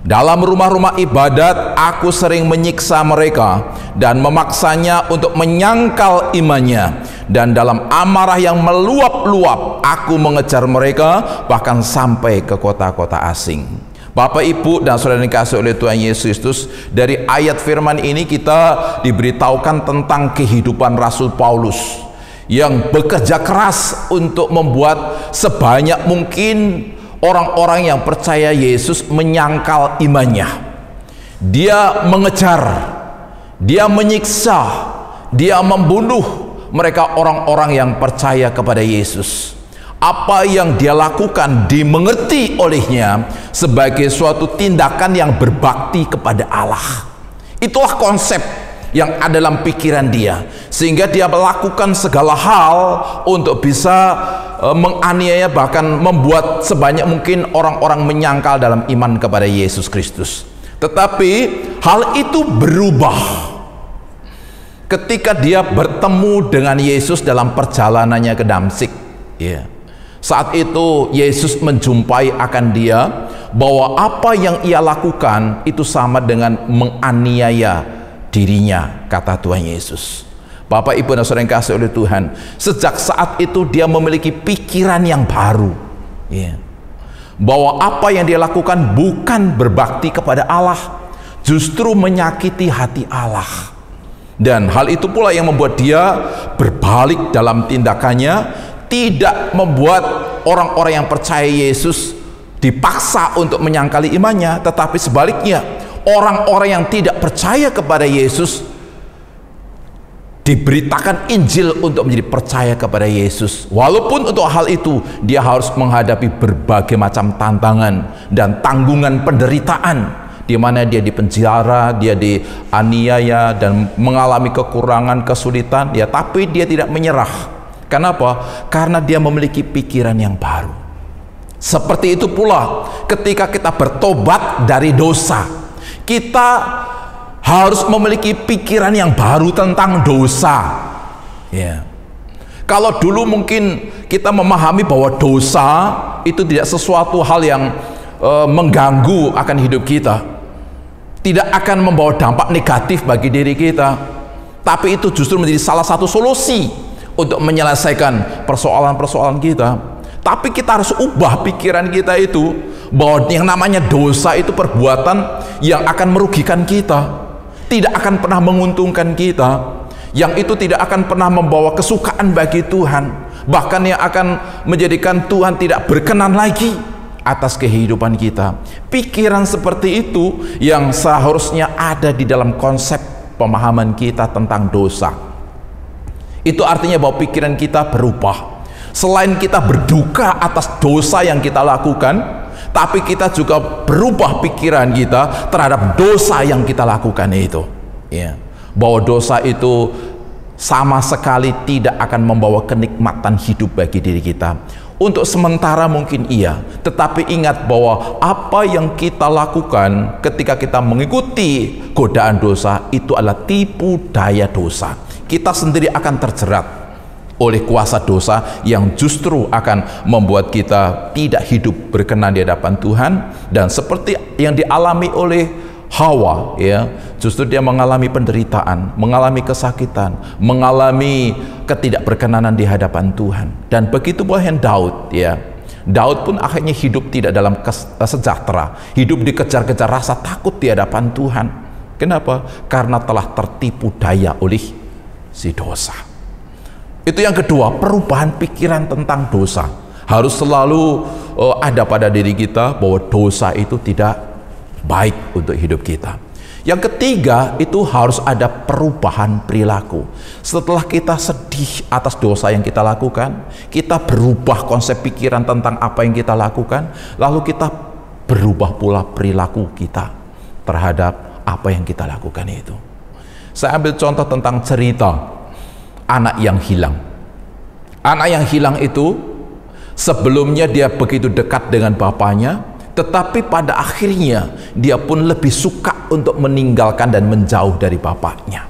Dalam rumah-rumah ibadat aku sering menyiksa mereka dan memaksanya untuk menyangkal imannya, dan dalam amarah yang meluap-luap aku mengejar mereka bahkan sampai ke kota-kota asing. Bapak, Ibu, dan saudara yang dikasihi oleh Tuhan Yesus Kristus, dari ayat firman ini kita diberitahukan tentang kehidupan Rasul Paulus yang bekerja keras untuk membuat sebanyak mungkin orang-orang yang percaya Yesus menyangkal imannya. Dia mengejar, dia menyiksa, dia membunuh mereka orang-orang yang percaya kepada Yesus. Apa yang dia lakukan dimengerti olehnya sebagai suatu tindakan yang berbakti kepada Allah. Itulah konsep yang ada dalam pikiran dia, sehingga dia melakukan segala hal untuk bisa menganiaya, bahkan membuat sebanyak mungkin orang-orang menyangkal dalam iman kepada Yesus Kristus. Tetapi hal itu berubah ketika dia bertemu dengan Yesus dalam perjalanannya ke Damsyik. Saat itu Yesus menjumpai akan dia bahwa apa yang ia lakukan itu sama dengan menganiaya dirinya, kata Tuhan Yesus. Bapak, Ibu, dan saudara yang kasih oleh Tuhan, sejak saat itu dia memiliki pikiran yang baru, bahwa apa yang dia lakukan bukan berbakti kepada Allah, justru menyakiti hati Allah. Dan hal itu pula yang membuat dia berbalik dalam tindakannya, tidak membuat orang-orang yang percaya Yesus dipaksa untuk menyangkali imannya, tetapi sebaliknya orang-orang yang tidak percaya kepada Yesus diberitakan Injil untuk menjadi percaya kepada Yesus. Walaupun untuk hal itu dia harus menghadapi berbagai macam tantangan dan tanggungan penderitaan, di mana dia dipenjara, dia dianiaya dan mengalami kekurangan, kesulitan, tapi dia tidak menyerah. Kenapa? Karena dia memiliki pikiran yang baru. Seperti itu pula ketika kita bertobat dari dosa, kita harus memiliki pikiran yang baru tentang dosa. Kalau dulu mungkin kita memahami bahwa dosa itu tidak sesuatu hal yang mengganggu akan hidup kita, tidak akan membawa dampak negatif bagi diri kita, tapi itu justru menjadi salah satu solusi untuk menyelesaikan persoalan-persoalan kita. Tapi kita harus ubah pikiran kita itu, bahwa yang namanya dosa itu perbuatan yang akan merugikan kita, tidak akan pernah menguntungkan kita, yang itu tidak akan pernah membawa kesukaan bagi Tuhan, bahkan yang akan menjadikan Tuhan tidak berkenan lagi atas kehidupan kita. Pikiran seperti itu yang seharusnya ada di dalam konsep pemahaman kita tentang dosa. Itu artinya bahwa pikiran kita berubah. Selain kita berduka atas dosa yang kita lakukan, tapi kita juga berubah pikiran kita terhadap dosa yang kita lakukan itu. Bahwa dosa itu sama sekali tidak akan membawa kenikmatan hidup bagi diri kita. Untuk sementara mungkin iya, tetapi ingat bahwa apa yang kita lakukan ketika kita mengikuti godaan dosa itu adalah tipu daya dosa. Kita sendiri akan terjerat oleh kuasa dosa yang justru akan membuat kita tidak hidup berkenan di hadapan Tuhan. Dan seperti yang dialami oleh Hawa, justru dia mengalami penderitaan, mengalami kesakitan, mengalami ketidakberkenanan di hadapan Tuhan. Dan begitu pula Daud, Daud pun akhirnya hidup tidak dalam sejahtera, hidup dikejar-kejar rasa takut di hadapan Tuhan. Kenapa? Karena telah tertipu daya oleh si dosa. Itu yang kedua, perubahan pikiran tentang dosa harus selalu ada pada diri kita, bahwa dosa itu tidak baik untuk hidup kita. Yang ketiga, itu harus ada perubahan perilaku. Setelah kita sedih atas dosa yang kita lakukan, kita berubah konsep pikiran tentang apa yang kita lakukan, lalu kita berubah pula perilaku kita terhadap apa yang kita lakukan itu. Saya ambil contoh tentang cerita anak yang hilang. Anak yang hilang itu sebelumnya dia begitu dekat dengan bapaknya, tetapi pada akhirnya dia pun lebih suka untuk meninggalkan dan menjauh dari bapaknya.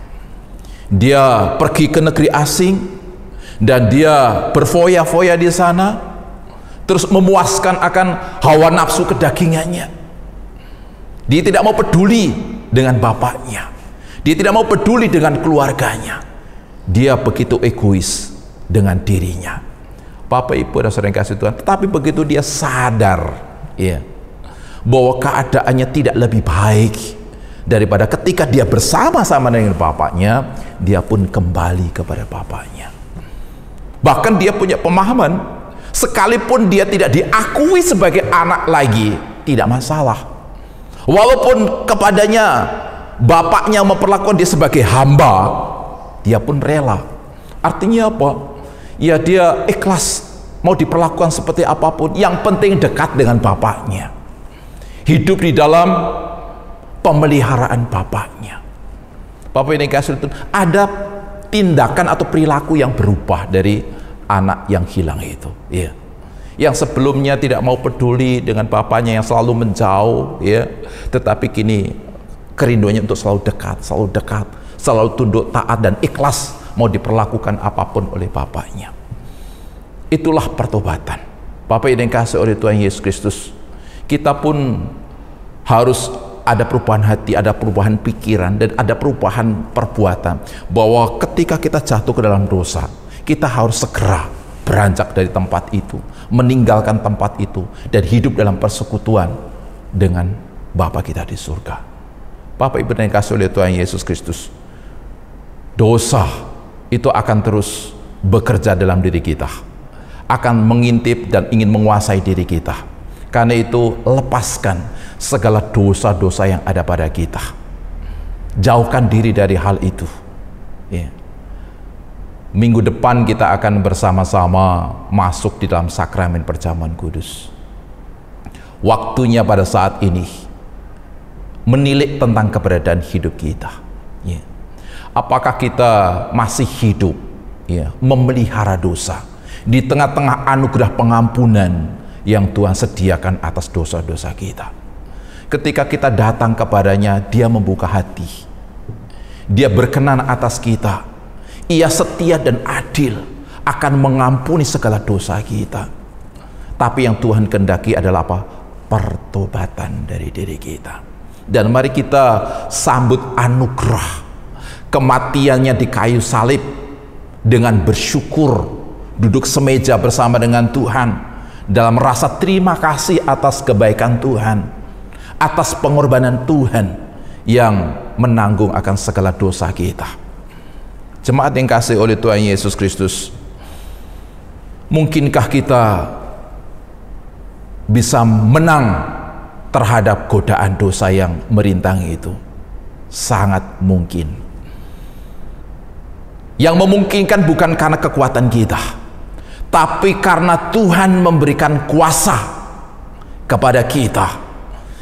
Dia pergi ke negeri asing dan dia berfoya-foya di sana, terus memuaskan akan hawa nafsu kedagingannya. Dia tidak mau peduli dengan bapaknya, dia tidak mau peduli dengan keluarganya. Dia begitu egois, dengan dirinya. Bapak Ibu dan saudara yang kasih Tuhan, tetapi begitu dia sadar ya bahwa keadaannya tidak lebih baik daripada ketika dia bersama-sama dengan bapaknya, dia pun kembali kepada bapaknya. Bahkan dia punya pemahaman, sekalipun dia tidak diakui sebagai anak lagi, tidak masalah. Walaupun kepadanya bapaknya memperlakukan dia sebagai hamba, dia pun rela. Artinya apa? Ya, dia ikhlas mau diperlakukan seperti apapun, yang penting dekat dengan bapaknya, hidup di dalam pemeliharaan bapaknya. Bapak ini kasih itu, ada tindakan atau perilaku yang berubah dari anak yang hilang itu, ya. Yang sebelumnya tidak mau peduli dengan bapaknya yang selalu menjauh, ya, tetapi kini kerinduannya untuk selalu dekat, selalu tunduk, taat dan ikhlas mau diperlakukan apapun oleh bapaknya. Itulah pertobatan. Bapak yang dikasihi oleh Tuhan Yesus Kristus, kita pun harus ada perubahan hati, ada perubahan pikiran, dan ada perubahan perbuatan, bahwa ketika kita jatuh ke dalam dosa, kita harus segera beranjak dari tempat itu, meninggalkan tempat itu, dan hidup dalam persekutuan dengan Bapa kita di surga. Bapak Ibu yang dikasihi oleh Tuhan Yesus Kristus, dosa itu akan terus bekerja dalam diri kita, akan mengintip dan ingin menguasai diri kita. Karena itu, lepaskan segala dosa-dosa yang ada pada kita, jauhkan diri dari hal itu, ya. Minggu depan kita akan bersama-sama masuk di dalam sakramen perjamuan kudus. Waktunya pada saat ini menilik tentang keberadaan hidup kita, ya. Apakah kita masih hidup, ya, memelihara dosa di tengah-tengah anugerah pengampunan yang Tuhan sediakan atas dosa-dosa kita? Ketika kita datang kepadanya, dia membuka hati, dia berkenan atas kita, ia setia dan adil, akan mengampuni segala dosa kita. Tapi yang Tuhan kehendaki adalah apa? Pertobatan dari diri kita. Dan mari kita sambut anugerah kematiannya di kayu salib dengan bersyukur, duduk semeja bersama dengan Tuhan dalam rasa terima kasih atas kebaikan Tuhan, atas pengorbanan Tuhan yang menanggung akan segala dosa kita. Jemaat yang kasih oleh Tuhan Yesus Kristus, mungkinkah kita bisa menang terhadap godaan dosa yang merintangi itu? Sangat mungkin. Yang memungkinkan bukan karena kekuatan kita, tapi karena Tuhan memberikan kuasa kepada kita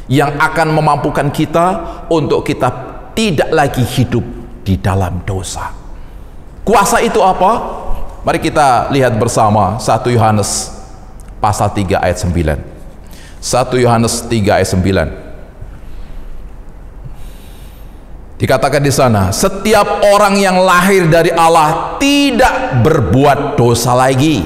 yang akan memampukan kita untuk kita tidak lagi hidup di dalam dosa. Kuasa itu apa? Mari kita lihat bersama 1 Yohanes pasal 3 ayat 9. 1 Yohanes 3 ayat 9. Dikatakan di sana, setiap orang yang lahir dari Allah tidak berbuat dosa lagi,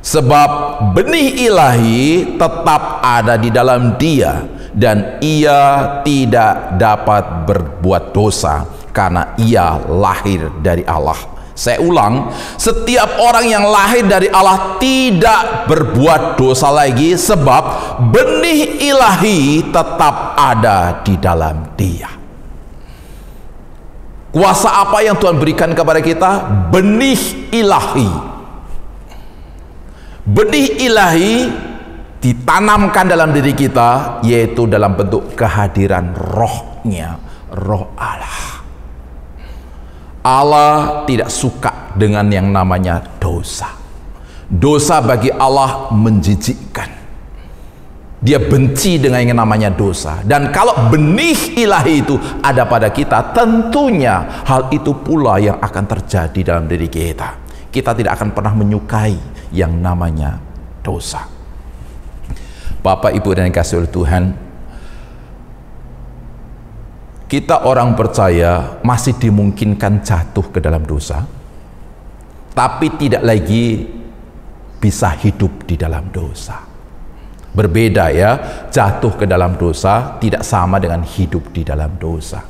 sebab benih ilahi tetap ada di dalam dia, dan ia tidak dapat berbuat dosa karena ia lahir dari Allah. Saya ulang, setiap orang yang lahir dari Allah tidak berbuat dosa lagi, sebab benih ilahi tetap ada di dalam dia. Kuasa apa yang Tuhan berikan kepada kita? Benih ilahi. Benih ilahi ditanamkan dalam diri kita, yaitu dalam bentuk kehadiran rohnya, roh Allah. Allah tidak suka dengan yang namanya dosa. Dosa bagi Allah menjijikkan. Dia benci dengan yang namanya dosa. Dan kalau benih ilahi itu ada pada kita, tentunya hal itu pula yang akan terjadi dalam diri kita. Kita tidak akan pernah menyukai yang namanya dosa. Bapak, Ibu, dan yang dikasihi oleh Tuhan, kita orang percaya masih dimungkinkan jatuh ke dalam dosa, tapi tidak lagi bisa hidup di dalam dosa. Berbeda ya, jatuh ke dalam dosa tidak sama dengan hidup di dalam dosa.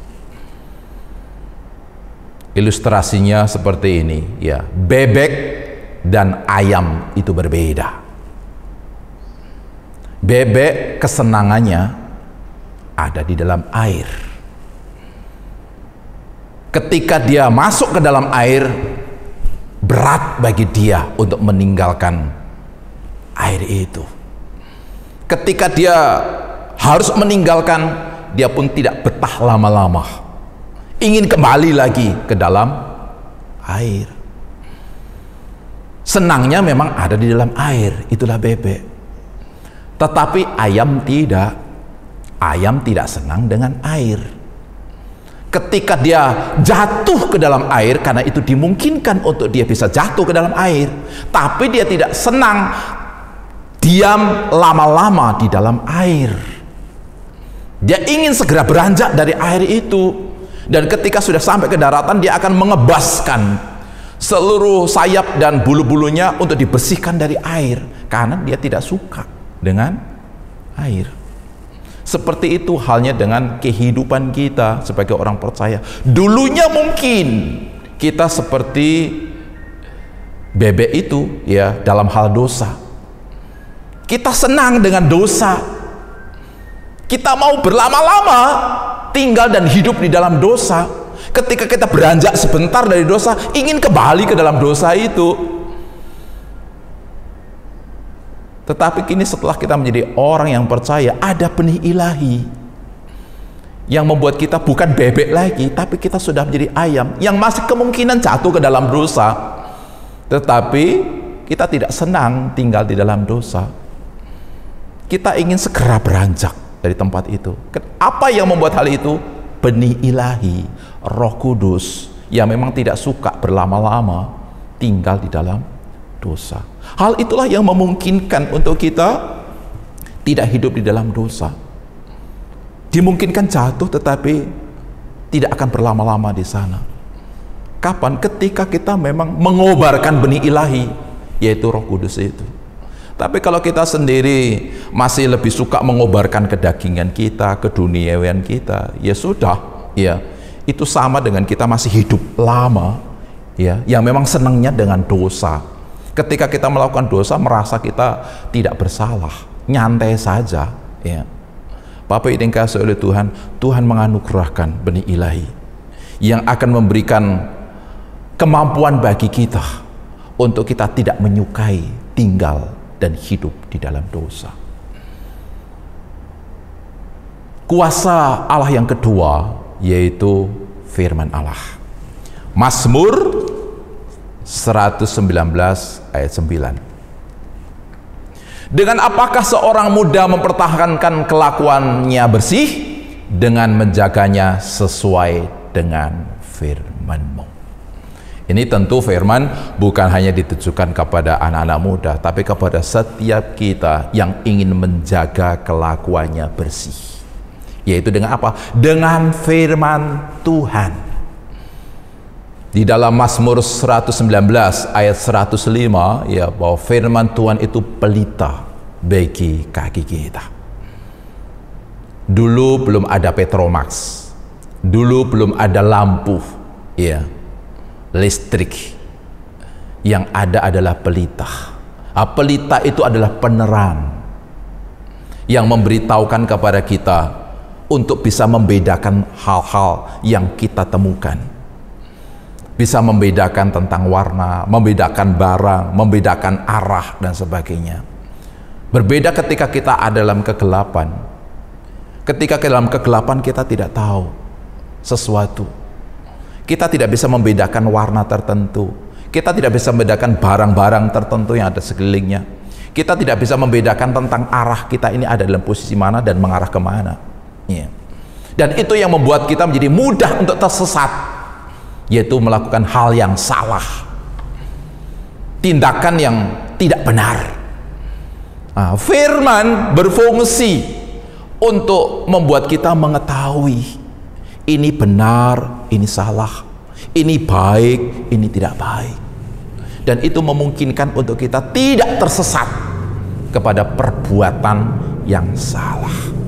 Ilustrasinya seperti ini ya, bebek dan ayam itu berbeda. Bebek kesenangannya ada di dalam air. Ketika dia masuk ke dalam air, berat bagi dia untuk meninggalkan air itu. Ketika dia harus meninggalkan, dia pun tidak betah lama-lama, ingin kembali lagi ke dalam air. Senangnya memang ada di dalam air, itulah bebek. Tetapi ayam tidak. Ayam tidak senang dengan air. Ketika dia jatuh ke dalam air, karena itu dimungkinkan untuk dia bisa jatuh ke dalam air, tapi dia tidak senang diam lama-lama di dalam air. Dia ingin segera beranjak dari air itu, dan ketika sudah sampai ke daratan, dia akan mengebaskan seluruh sayap dan bulu-bulunya untuk dibersihkan dari air, karena dia tidak suka dengan air. Seperti itu halnya dengan kehidupan kita sebagai orang percaya. Dulunya mungkin kita seperti bebek itu, ya, dalam hal dosa. Kita senang dengan dosa. Kita mau berlama-lama tinggal dan hidup di dalam dosa. Ketika kita beranjak sebentar dari dosa, ingin kembali ke dalam dosa itu. Tetapi kini setelah kita menjadi orang yang percaya, ada benih ilahi yang membuat kita bukan bebek lagi, tapi kita sudah menjadi ayam yang masih kemungkinan jatuh ke dalam dosa, tetapi kita tidak senang tinggal di dalam dosa. Kita ingin segera beranjak dari tempat itu. Apa yang membuat hal itu? Benih ilahi, Roh Kudus yang memang tidak suka berlama-lama tinggal di dalam dosa. Hal itulah yang memungkinkan untuk kita tidak hidup di dalam dosa. Dimungkinkan jatuh, tetapi tidak akan berlama-lama di sana. Kapan? Ketika kita memang mengobarkan benih ilahi, yaitu Roh Kudus itu. Tapi kalau kita sendiri masih lebih suka mengobarkan kedagingan kita, keduniawian kita, ya sudah, ya itu sama dengan kita masih hidup lama, ya, yang memang senangnya dengan dosa. Ketika kita melakukan dosa, merasa kita tidak bersalah, nyantai saja, ya. Bapak yang dikasihi oleh Tuhan, Tuhan menganugerahkan benih ilahi yang akan memberikan kemampuan bagi kita untuk kita tidak menyukai tinggal dan hidup di dalam dosa. Kuasa Allah yang kedua yaitu firman Allah. Mazmur 119 ayat 9. Dengan apakah seorang muda mempertahankan kelakuannya bersih? Dengan menjaganya sesuai dengan firman-Mu. Ini tentu firman bukan hanya ditujukan kepada anak-anak muda, tapi kepada setiap kita yang ingin menjaga kelakuannya bersih. Yaitu dengan apa? Dengan firman Tuhan. Di dalam Mazmur 119 ayat 105, ya, bahwa firman Tuhan itu pelita bagi kaki kita. Dulu belum ada Petromax, dulu belum ada lampu, ya, listrik. Yang ada adalah pelita. Pelita itu adalah penerang yang memberitahukan kepada kita untuk bisa membedakan hal-hal yang kita temukan. Bisa membedakan tentang warna, membedakan barang, membedakan arah, dan sebagainya. Berbeda ketika kita ada dalam kegelapan. Ketika dalam kegelapan kita tidak tahu sesuatu. Kita tidak bisa membedakan warna tertentu. Kita tidak bisa membedakan barang-barang tertentu yang ada sekelilingnya. Kita tidak bisa membedakan tentang arah kita ini ada dalam posisi mana dan mengarah kemana. Ya. Dan itu yang membuat kita menjadi mudah untuk tersesat, yaitu melakukan hal yang salah, tindakan yang tidak benar. Firman berfungsi untuk membuat kita mengetahui ini benar, ini salah, ini baik, ini tidak baik, dan itu memungkinkan untuk kita tidak tersesat kepada perbuatan yang salah.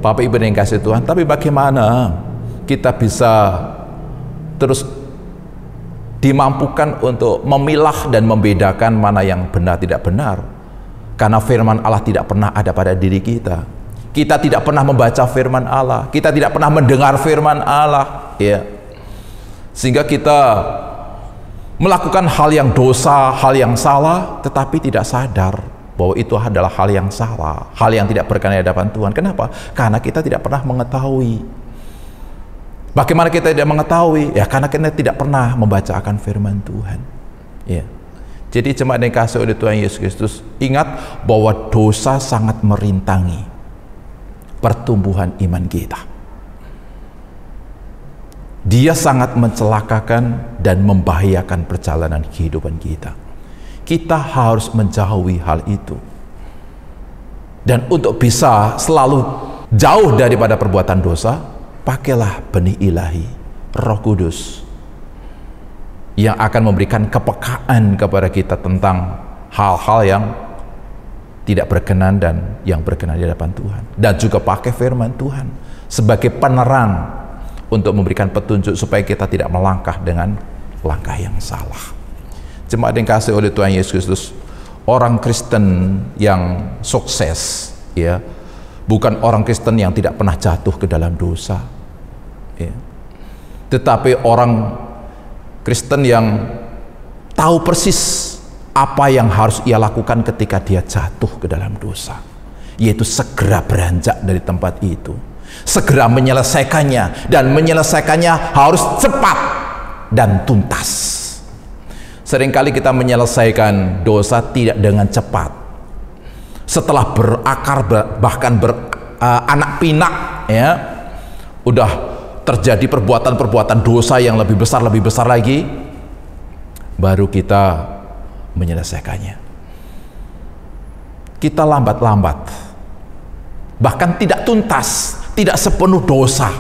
Bapak Ibu yang kasih Tuhan, tapi bagaimana kita bisa terus dimampukan untuk memilah dan membedakan mana yang benar tidak benar. Karena firman Allah tidak pernah ada pada diri kita. Kita tidak pernah membaca firman Allah, kita tidak pernah mendengar firman Allah, ya. Sehingga kita melakukan hal yang dosa, hal yang salah, tetapi tidak sadar bahwa itu adalah hal yang salah, hal yang tidak berkenan di hadapan Tuhan. Kenapa? Karena kita tidak pernah mengetahui. Bagaimana kita tidak mengetahui? Ya, karena kita tidak pernah membaca akan firman Tuhan. Ya. Jadi jemaat yang dikasihi oleh Tuhan Yesus Kristus, ingat bahwa dosa sangat merintangi pertumbuhan iman kita. Dia sangat mencelakakan dan membahayakan perjalanan kehidupan kita. Kita harus menjauhi hal itu. Dan untuk bisa selalu jauh daripada perbuatan dosa, pakailah benih ilahi, Roh Kudus, yang akan memberikan kepekaan kepada kita tentang hal-hal yang tidak berkenan dan yang berkenan di hadapan Tuhan. Dan juga pakai firman Tuhan sebagai penerang untuk memberikan petunjuk supaya kita tidak melangkah dengan langkah yang salah. Jemaat yang dikasihi oleh Tuhan Yesus Kristus, orang Kristen yang sukses, ya, bukan orang Kristen yang tidak pernah jatuh ke dalam dosa, ya, tetapi orang Kristen yang tahu persis apa yang harus ia lakukan ketika dia jatuh ke dalam dosa, yaitu segera beranjak dari tempat itu, segera menyelesaikannya, dan menyelesaikannya harus cepat dan tuntas. Seringkali kita menyelesaikan dosa tidak dengan cepat. Setelah berakar, bahkan beranak pinak, ya, udah terjadi perbuatan-perbuatan dosa yang lebih besar lagi, baru kita menyelesaikannya. Kita lambat-lambat, bahkan tidak tuntas, tidak sepenuh dosa,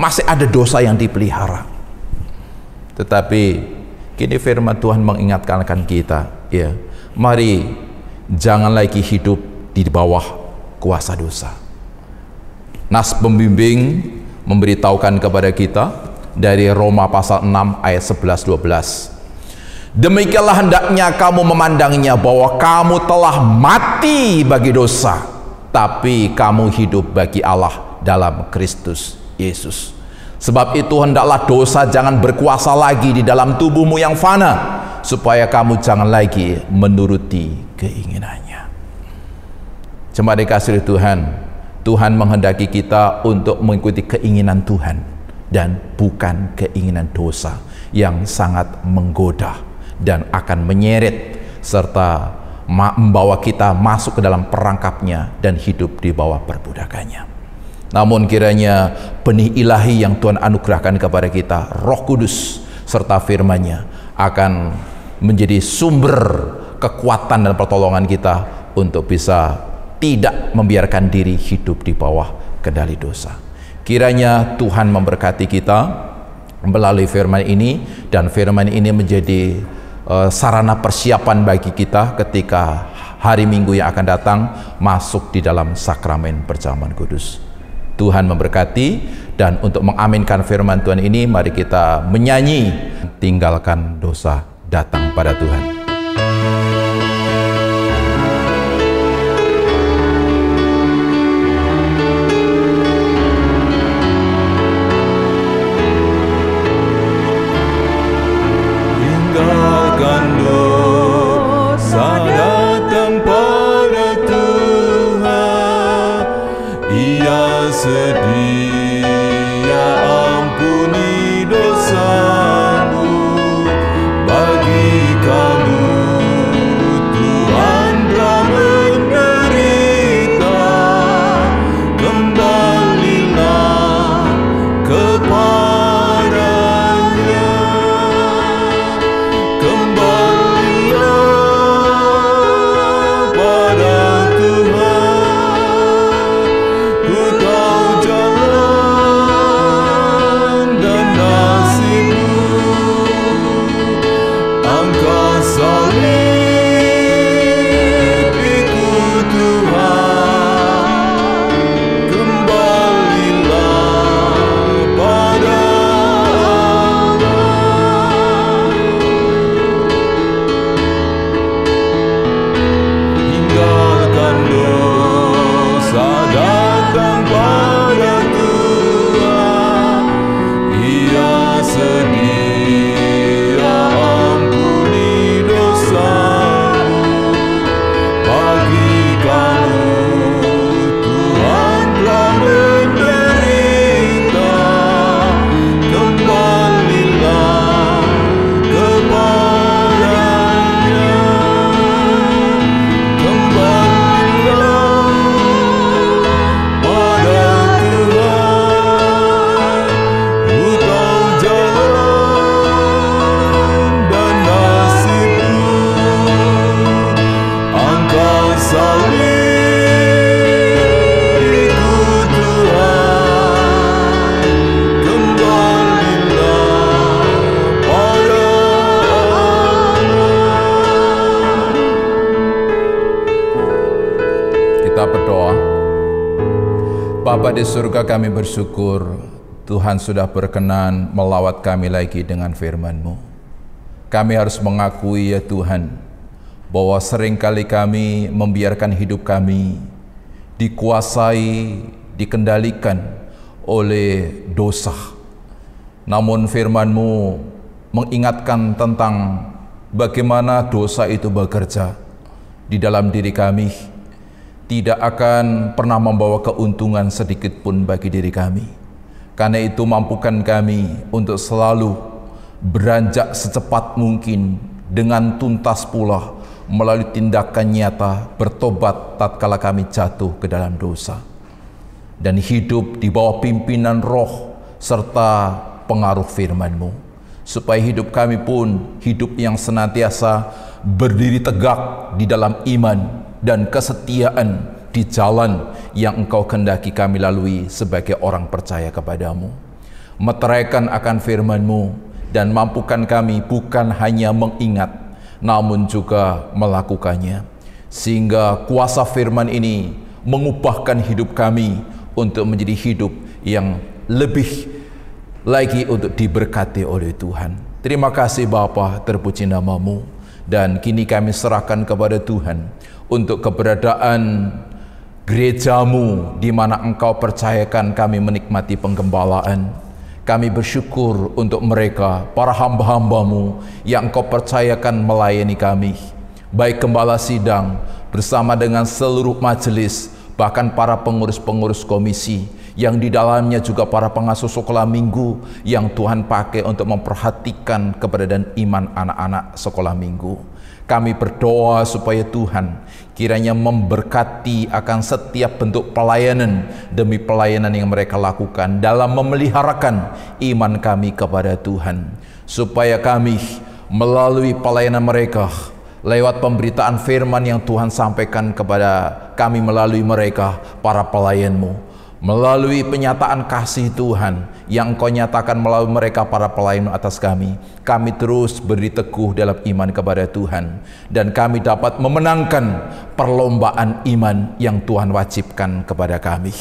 masih ada dosa yang dipelihara. Tetapi kini firman Tuhan mengingatkan kita, ya, mari jangan lagi hidup di bawah kuasa dosa. Nas pembimbing memberitahukan kepada kita dari Roma pasal 6 ayat 11-12. Demikianlah hendaknya kamu memandanginya, bahwa kamu telah mati bagi dosa, tapi kamu hidup bagi Allah dalam Kristus Yesus. Sebab itu hendaklah dosa jangan berkuasa lagi di dalam tubuhmu yang fana, supaya kamu jangan lagi menuruti keinginannya. Jemaat dikasihi Tuhan, Tuhan menghendaki kita untuk mengikuti keinginan Tuhan dan bukan keinginan dosa yang sangat menggoda dan akan menyeret serta membawa kita masuk ke dalam perangkapnya dan hidup di bawah perbudakannya. Namun kiranya benih ilahi yang Tuhan anugerahkan kepada kita, Roh Kudus serta firman-Nya, akan menjadi sumber kekuatan dan pertolongan kita untuk bisa tidak membiarkan diri hidup di bawah kendali dosa. Kiranya Tuhan memberkati kita melalui firman ini, dan firman ini menjadi sarana persiapan bagi kita ketika hari Minggu yang akan datang masuk di dalam sakramen perjamuan kudus. Tuhan memberkati, dan untuk mengaminkan firman Tuhan ini, mari kita menyanyi tinggalkan dosa, datang pada Tuhan. Tinggalkan dosa, datang pada Tuhan. Ia sedia ampuni dosamu, bagi kamu Bapa di surga, kami bersyukur Tuhan sudah berkenan melawat kami lagi dengan firman-Mu. Kami harus mengakui ya Tuhan, bahwa seringkali kami membiarkan hidup kami dikuasai, dikendalikan oleh dosa. Namun firman-Mu mengingatkan tentang bagaimana dosa itu bekerja di dalam diri kami, tidak akan pernah membawa keuntungan sedikit pun bagi diri kami. Karena itu mampukan kami untuk selalu beranjak secepat mungkin dengan tuntas pula melalui tindakan nyata bertobat tatkala kami jatuh ke dalam dosa, dan hidup di bawah pimpinan Roh serta pengaruh firman-Mu, supaya hidup kami pun hidup yang senantiasa berdiri tegak di dalam iman dan kesetiaan di jalan yang Engkau kehendaki kami lalui sebagai orang percaya kepadamu. Meteraikan akan firman-Mu dan mampukan kami bukan hanya mengingat, namun juga melakukannya, sehingga kuasa firman ini mengubahkan hidup kami untuk menjadi hidup yang lebih lagi untuk diberkati oleh Tuhan. Terima kasih Bapa, terpuji nama-Mu, dan kini kami serahkan kepada Tuhan untuk keberadaan gereja-Mu di mana Engkau percayakan kami menikmati penggembalaan. Kami bersyukur untuk mereka, para hamba-hamba-Mu yang Engkau percayakan melayani kami, baik gembala sidang bersama dengan seluruh majelis, bahkan para pengurus-pengurus komisi, yang di dalamnya juga para pengasuh sekolah minggu yang Tuhan pakai untuk memperhatikan keberadaan iman anak-anak sekolah minggu. Kami berdoa supaya Tuhan kiranya memberkati akan setiap bentuk pelayanan demi pelayanan yang mereka lakukan dalam memeliharakan iman kami kepada Tuhan, supaya kami melalui pelayanan mereka, lewat pemberitaan firman yang Tuhan sampaikan kepada kami melalui mereka, para pelayan-Mu, melalui penyataan kasih Tuhan yang Engkau nyatakan melalui mereka, para pelayan atas kami terus berdiri teguh dalam iman kepada Tuhan, dan kami dapat memenangkan perlombaan iman yang Tuhan wajibkan kepada kami.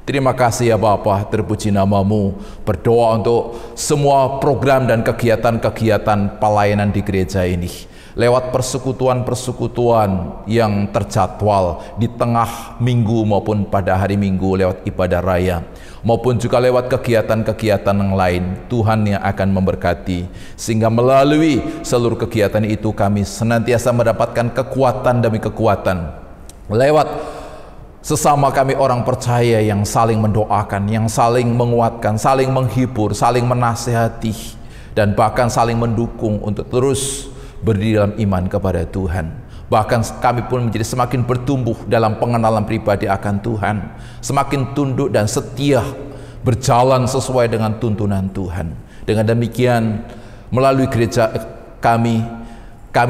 Terima kasih ya Bapa, terpuji nama-Mu. Berdoa untuk semua program dan kegiatan-kegiatan pelayanan di gereja ini, lewat persekutuan-persekutuan yang terjadwal di tengah minggu maupun pada hari Minggu lewat ibadah raya, maupun juga lewat kegiatan-kegiatan yang lain. Tuhan yang akan memberkati, sehingga melalui seluruh kegiatan itu kami senantiasa mendapatkan kekuatan demi kekuatan lewat sesama kami orang percaya yang saling mendoakan, yang saling menguatkan, saling menghibur, saling menasihati, dan bahkan saling mendukung untuk terus berdiri dalam iman kepada Tuhan. Bahkan kami pun menjadi semakin bertumbuh dalam pengenalan pribadi akan Tuhan, semakin tunduk dan setia berjalan sesuai dengan tuntunan Tuhan. Dengan demikian, melalui gereja kami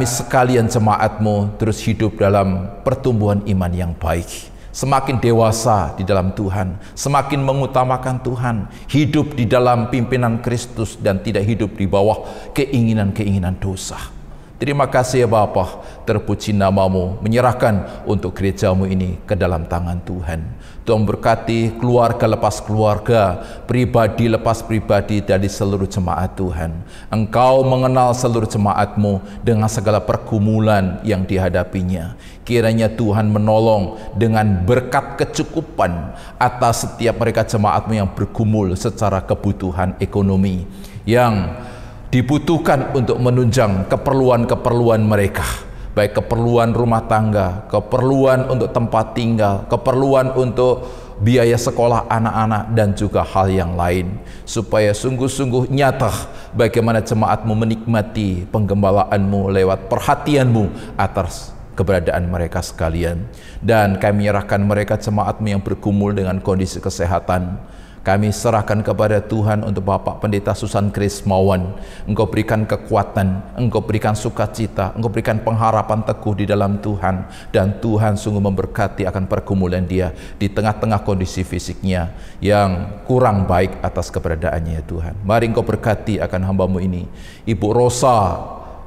sekalian jemaat-Mu terus hidup dalam pertumbuhan iman yang baik, semakin dewasa di dalam Tuhan, semakin mengutamakan Tuhan, hidup di dalam pimpinan Kristus dan tidak hidup di bawah keinginan-keinginan dosa. Terima kasih ya Bapa, terpuji nama-Mu, menyerahkan untuk gereja-Mu ini ke dalam tangan Tuhan. Tuhan berkati keluarga lepas keluarga, pribadi lepas pribadi dari seluruh jemaat Tuhan. Engkau mengenal seluruh jemaat-Mu dengan segala pergumulan yang dihadapinya. Kiranya Tuhan menolong dengan berkat kecukupan atas setiap mereka jemaat-Mu yang bergumul secara kebutuhan ekonomi, yang dibutuhkan untuk menunjang keperluan-keperluan mereka, baik keperluan rumah tangga, keperluan untuk tempat tinggal, keperluan untuk biaya sekolah anak-anak, dan juga hal yang lain, supaya sungguh-sungguh nyata bagaimana jemaat-Mu menikmati penggembalaan-Mu lewat perhatian-Mu atas keberadaan mereka sekalian. Dan kami menyerahkan mereka jemaat-Mu yang bergumul dengan kondisi kesehatan, kami serahkan kepada Tuhan untuk Bapak Pendeta Susan Grace Mawan. Engkau berikan kekuatan, Engkau berikan sukacita, Engkau berikan pengharapan teguh di dalam Tuhan, dan Tuhan sungguh memberkati akan pergumulan dia di tengah-tengah kondisi fisiknya yang kurang baik atas keberadaannya ya Tuhan. Mari Engkau berkati akan hamba-Mu ini, Ibu Rosa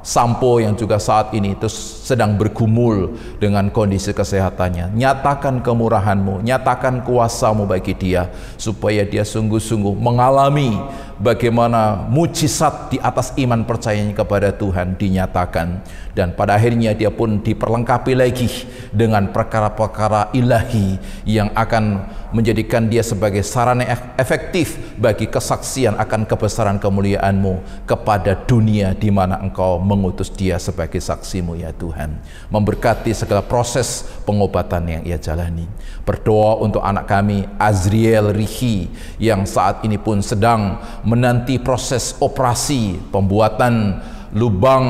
Sampo yang juga saat ini terus sedang bergumul dengan kondisi kesehatannya. Nyatakan kemurahan-Mu, nyatakan kuasa-Mu bagi dia, supaya dia sungguh-sungguh mengalami bagaimana mujizat di atas iman percayanya kepada Tuhan dinyatakan. Dan pada akhirnya dia pun diperlengkapi lagi dengan perkara-perkara ilahi yang akan menjadikan dia sebagai sarana efektif bagi kesaksian akan kebesaran kemuliaan-Mu kepada dunia di mana Engkau mengutus dia sebagai saksi-Mu ya Tuhan. Memberkati segala proses pengobatan yang ia jalani. Berdoa untuk anak kami Azriel Rihi yang saat ini pun sedang menanti proses operasi pembuatan lubang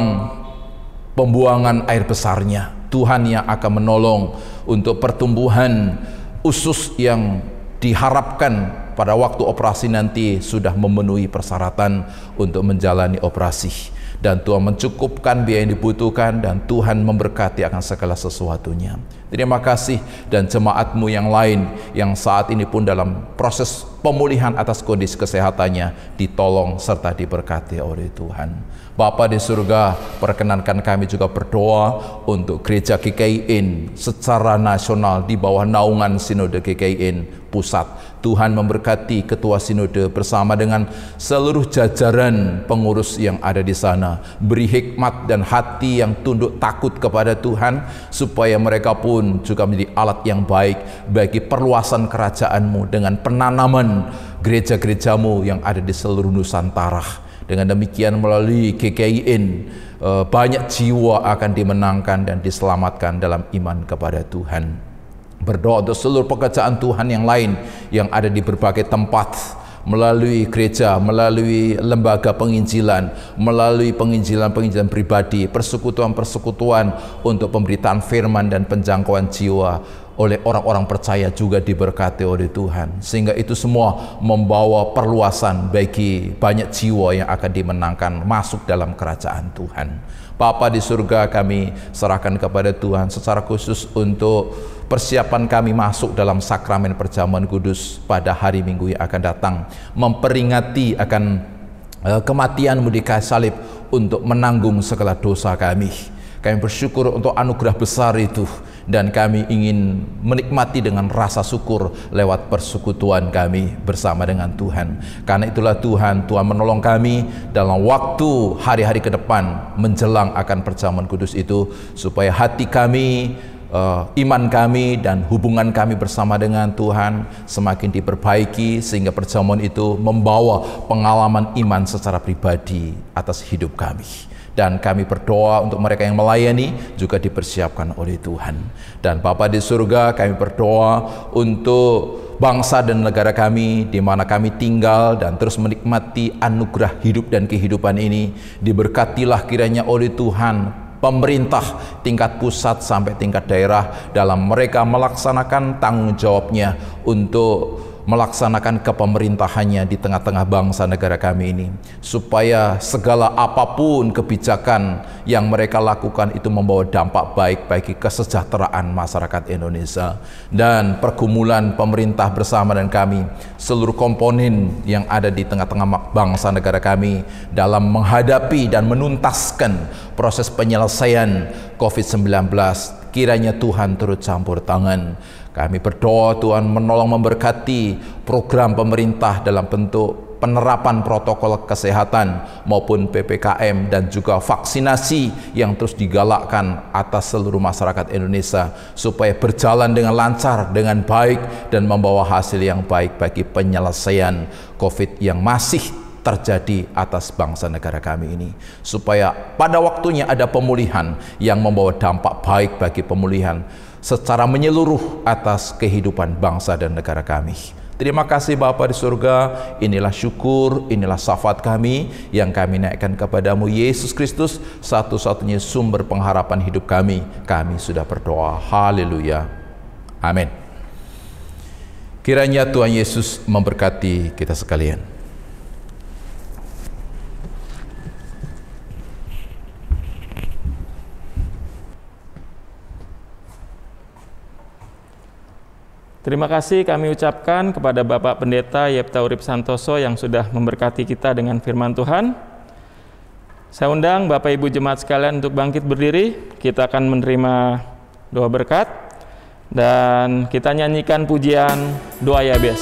pembuangan air besarnya. Tuhan yang akan menolong untuk pertumbuhan usus yang diharapkan pada waktu operasi nanti sudah memenuhi persyaratan untuk menjalani operasi. Dan Tuhan mencukupkan biaya yang dibutuhkan, dan Tuhan memberkati akan segala sesuatunya. Terima kasih, dan jemaat-Mu yang lain yang saat ini pun dalam proses pemulihan atas kondisi kesehatannya ditolong serta diberkati oleh Tuhan. Bapa di surga, perkenankan kami juga berdoa untuk gereja GKIN secara nasional di bawah naungan Sinode GKIN Pusat. Tuhan memberkati ketua sinode bersama dengan seluruh jajaran pengurus yang ada di sana. Beri hikmat dan hati yang tunduk takut kepada Tuhan, supaya mereka pun juga menjadi alat yang baik bagi perluasan kerajaan-Mu dengan penanaman gereja-gereja-Mu yang ada di seluruh Nusantara. Dengan demikian melalui GKIN banyak jiwa akan dimenangkan dan diselamatkan dalam iman kepada Tuhan. Berdoa untuk seluruh pekerjaan Tuhan yang lain yang ada di berbagai tempat, melalui gereja, melalui lembaga penginjilan, melalui penginjilan pribadi, persekutuan-persekutuan untuk pemberitaan firman dan penjangkauan jiwa oleh orang-orang percaya juga diberkati oleh Tuhan, sehingga itu semua membawa perluasan bagi banyak jiwa yang akan dimenangkan masuk dalam kerajaan Tuhan. Bapa di surga, kami serahkan kepada Tuhan secara khusus untuk persiapan kami masuk dalam sakramen perjamuan kudus pada hari Minggu yang akan datang, memperingati akan kematian-Mu di kayu salib untuk menanggung segala dosa kami. Kami bersyukur untuk anugerah besar itu, dan kami ingin menikmati dengan rasa syukur lewat persekutuan kami bersama dengan Tuhan. Karena itulah Tuhan menolong kami dalam waktu hari-hari ke depan menjelang akan perjamuan kudus itu, supaya hati kami, iman kami dan hubungan kami bersama dengan Tuhan semakin diperbaiki, sehingga perjamuan itu membawa pengalaman iman secara pribadi atas hidup kami. Dan kami berdoa untuk mereka yang melayani juga dipersiapkan oleh Tuhan. Dan Bapa di surga, kami berdoa untuk bangsa dan negara kami di mana kami tinggal dan terus menikmati anugerah hidup dan kehidupan ini. Diberkatilah kiranya oleh Tuhan pemerintah tingkat pusat sampai tingkat daerah dalam mereka melaksanakan tanggung jawabnya untuk melaksanakan kepemerintahannya di tengah-tengah bangsa negara kami ini, supaya segala apapun kebijakan yang mereka lakukan itu membawa dampak baik bagi kesejahteraan masyarakat Indonesia. Dan pergumulan pemerintah bersama dengan kami, seluruh komponen yang ada di tengah-tengah bangsa negara kami dalam menghadapi dan menuntaskan proses penyelesaian COVID-19, kiranya Tuhan turut campur tangan. Kami berdoa Tuhan menolong memberkati program pemerintah dalam bentuk penerapan protokol kesehatan maupun PPKM dan juga vaksinasi yang terus digalakkan atas seluruh masyarakat Indonesia, supaya berjalan dengan lancar, dengan baik, dan membawa hasil yang baik bagi penyelesaian COVID yang masih terjadi atas bangsa negara kami ini, supaya pada waktunya ada pemulihan yang membawa dampak baik bagi pemulihan secara menyeluruh atas kehidupan bangsa dan negara kami. Terima kasih Bapa di surga, inilah syukur, inilah syafaat kami yang kami naikkan kepadamu Yesus Kristus, satu-satunya sumber pengharapan hidup kami. Kami sudah berdoa. Haleluya. Amin. Kiranya Tuhan Yesus memberkati kita sekalian. Terima kasih kami ucapkan kepada Bapak Pendeta Yepta Urip Santoso yang sudah memberkati kita dengan firman Tuhan. Saya undang Bapak Ibu jemaat sekalian untuk bangkit berdiri. Kita akan menerima doa berkat dan kita nyanyikan pujian Doa Yabes.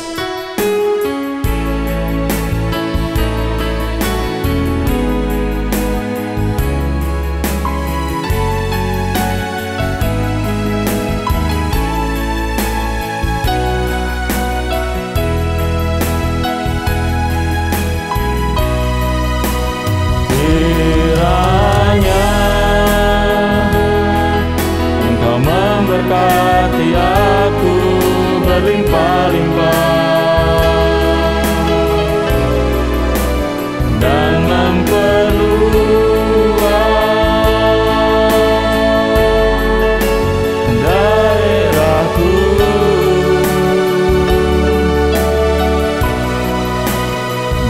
Berkati aku berlimpah-limpah dan memperluas daerahku,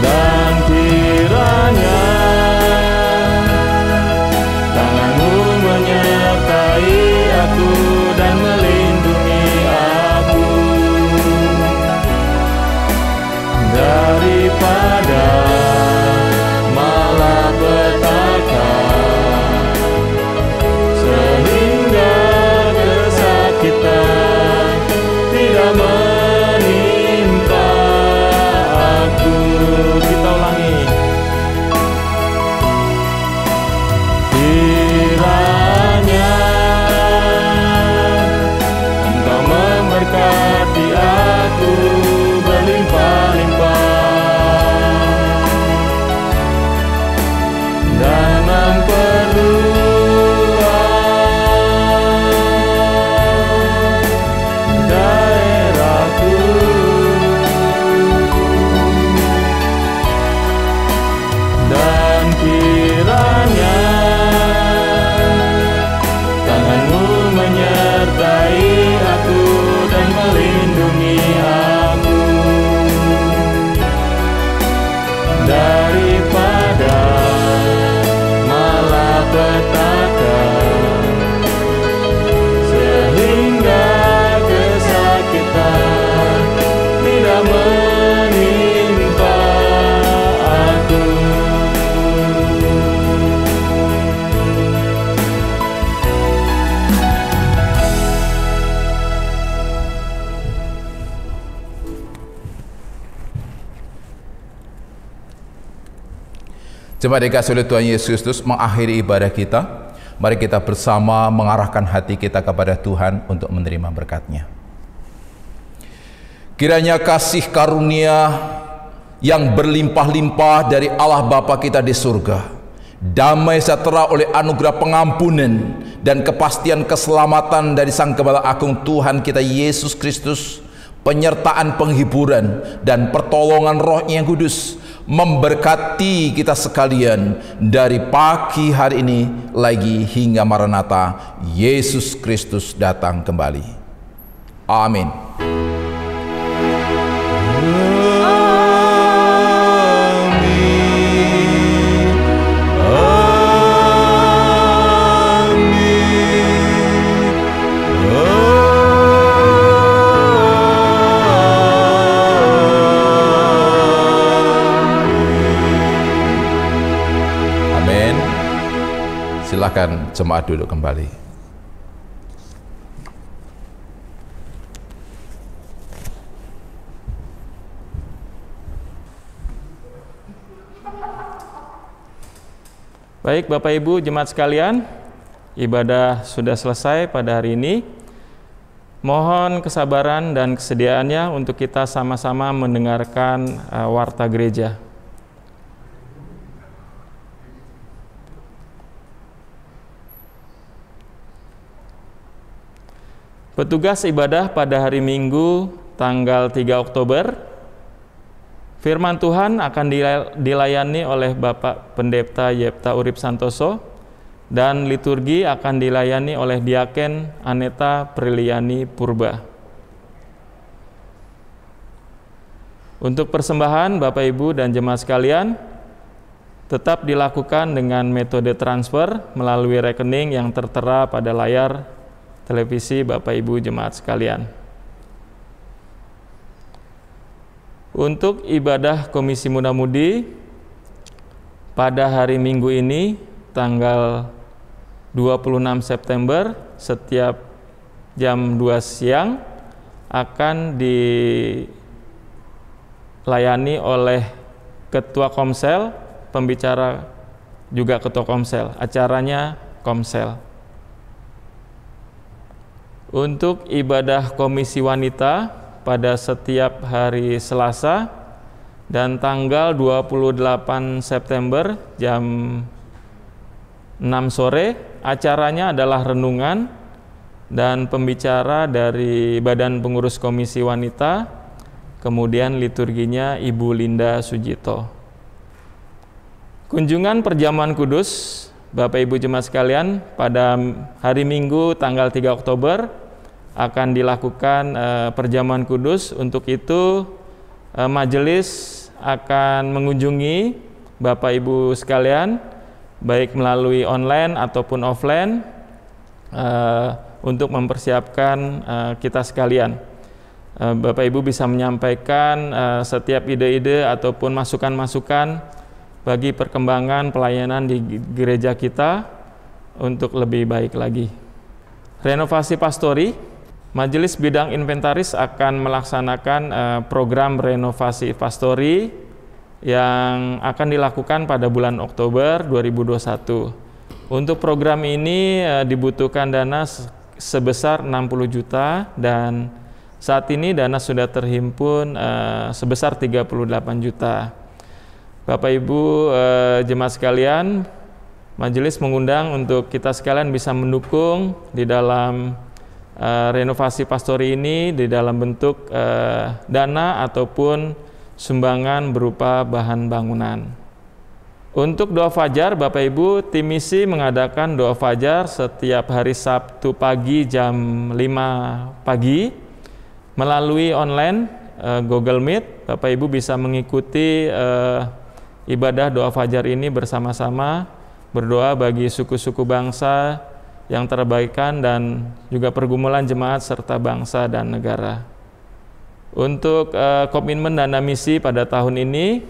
dan kiranya tanganmu menyertai aku dan melindungi aku daripada malapetaka, sehingga kesakitan tidak menimpa aku. Kita ulangi. berkati aku berlimpah-limpah dan memperluas daerahku, dan kiranya tanganmu menyertai aku dan melindungi aku daripada malapetaka, sehingga kesakitan tidak menimpa aku. Jemaat dikasihi oleh Tuhan Yesus Kristus, mengakhiri ibadah kita, mari kita bersama mengarahkan hati kita kepada Tuhan untuk menerima berkat-Nya. Kiranya kasih karunia yang berlimpah-limpah dari Allah Bapa kita di surga, damai sejahtera oleh anugerah pengampunan dan kepastian keselamatan dari Sang Gembala Agung Tuhan kita Yesus Kristus, penyertaan penghiburan dan pertolongan Roh-Nya yang kudus memberkati kita sekalian dari pagi hari ini lagi hingga Maranatha Yesus Kristus datang kembali. Amin. Silakan jemaat duduk kembali. Baik Bapak Ibu jemaat sekalian, ibadah sudah selesai pada hari ini. Mohon kesabaran dan kesediaannya untuk kita sama-sama mendengarkan warta gereja. Petugas ibadah pada hari Minggu tanggal 3 Oktober, firman Tuhan akan dilayani oleh Bapak Pendeta Yepta Urip Santoso dan liturgi akan dilayani oleh Diaken Aneta Priliani Purba. Untuk persembahan Bapak Ibu dan jemaat sekalian tetap dilakukan dengan metode transfer melalui rekening yang tertera pada layar televisi Bapak Ibu jemaat sekalian. Untuk ibadah Komisi Muda Mudi pada hari Minggu ini, tanggal 26 September, setiap jam 2 siang akan dilayani oleh Ketua Komsel, pembicara juga Ketua Komsel. Acaranya Komsel. Untuk ibadah Komisi Wanita pada setiap hari Selasa dan tanggal 28 September jam 6 sore, acaranya adalah renungan dan pembicara dari Badan Pengurus Komisi Wanita, kemudian liturginya Ibu Linda Sujito. Kunjungan perjamuan kudus Bapak Ibu jemaat sekalian pada hari Minggu tanggal 3 Oktober akan dilakukan perjamuan kudus. Untuk itu majelis akan mengunjungi Bapak Ibu sekalian baik melalui online ataupun offline untuk mempersiapkan kita sekalian. Bapak Ibu bisa menyampaikan setiap ide-ide ataupun masukan-masukan bagi perkembangan pelayanan di gereja kita untuk lebih baik lagi. Renovasi pastori, Majelis Bidang Inventaris akan melaksanakan program renovasi pastori yang akan dilakukan pada bulan Oktober 2021. Untuk program ini dibutuhkan dana sebesar 60 juta dan saat ini dana sudah terhimpun sebesar 38 juta. Bapak Ibu jemaat sekalian, majelis mengundang untuk kita sekalian bisa mendukung di dalam renovasi pastori ini di dalam bentuk dana ataupun sumbangan berupa bahan bangunan. Untuk doa fajar, Bapak Ibu, tim misi mengadakan doa fajar setiap hari Sabtu pagi jam 5 pagi melalui online Google Meet. Bapak Ibu bisa mengikuti ibadah doa fajar ini bersama-sama, berdoa bagi suku-suku bangsa yang terbaikan dan juga pergumulan jemaat serta bangsa dan negara. Untuk komitmen dana misi pada tahun ini,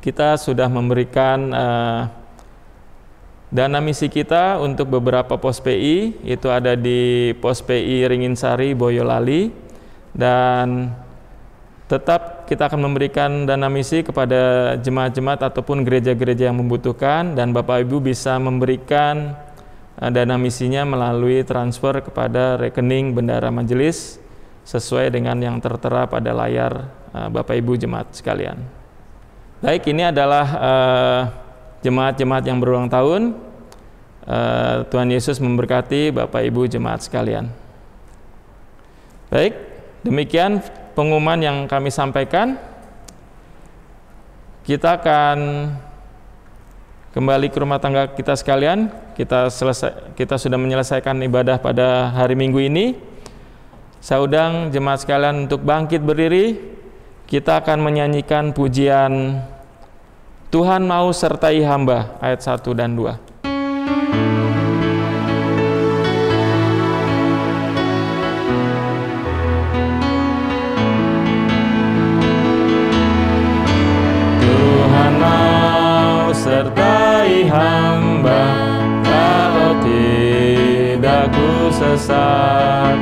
kita sudah memberikan dana misi kita untuk beberapa pos PI, itu ada di pos PI Ringinsari, Boyolali, dan tetap kita akan memberikan dana misi kepada jemaat-jemaat ataupun gereja-gereja yang membutuhkan, dan Bapak Ibu bisa memberikan dana misinya melalui transfer kepada rekening bendara majelis sesuai dengan yang tertera pada layar Bapak Ibu jemaat sekalian. Baik, ini adalah jemaat-jemaat yang berulang tahun. Tuhan Yesus memberkati Bapak Ibu jemaat sekalian. Baik, demikian pengumuman yang kami sampaikan. Kita akan kembali ke rumah tangga kita sekalian. Kita sudah menyelesaikan ibadah pada hari Minggu ini. Saya undang jemaat sekalian untuk bangkit berdiri. Kita akan menyanyikan pujian Tuhan mau sertai hamba, ayat 1 dan 2. Sertai hamba, kalau tidak ku sesat.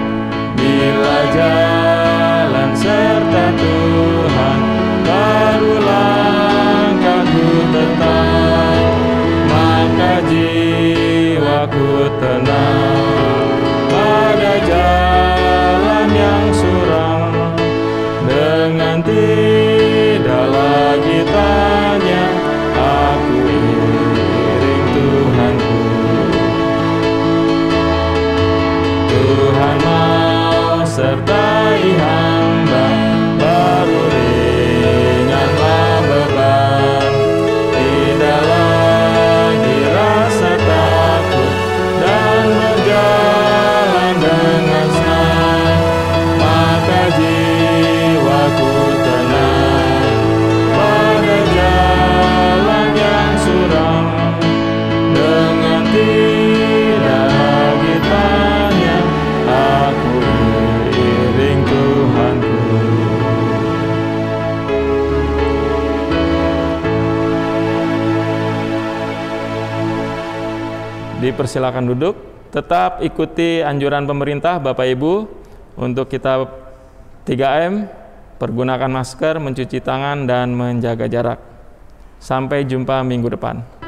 Bila jalan serta Tuhan, baru langkahku tetap. Maka jiwaku tenang pada jalan yang suram. Dengan tidak lagi tanya, aku iring Tuhanku. Tuhan mau sertai hamba, baru ringanlah beban. Tidak lagi rasa takut dan berjalan dengan senang. Maka jiwaku tenang pada jalan yang suram. Dengan tidak lagi tanya, aku iring Tuhan. dipersilakan duduk. Tetap ikuti anjuran pemerintah Bapak Ibu untuk kita 3M, pergunakan masker, mencuci tangan, dan menjaga jarak. Sampai jumpa minggu depan.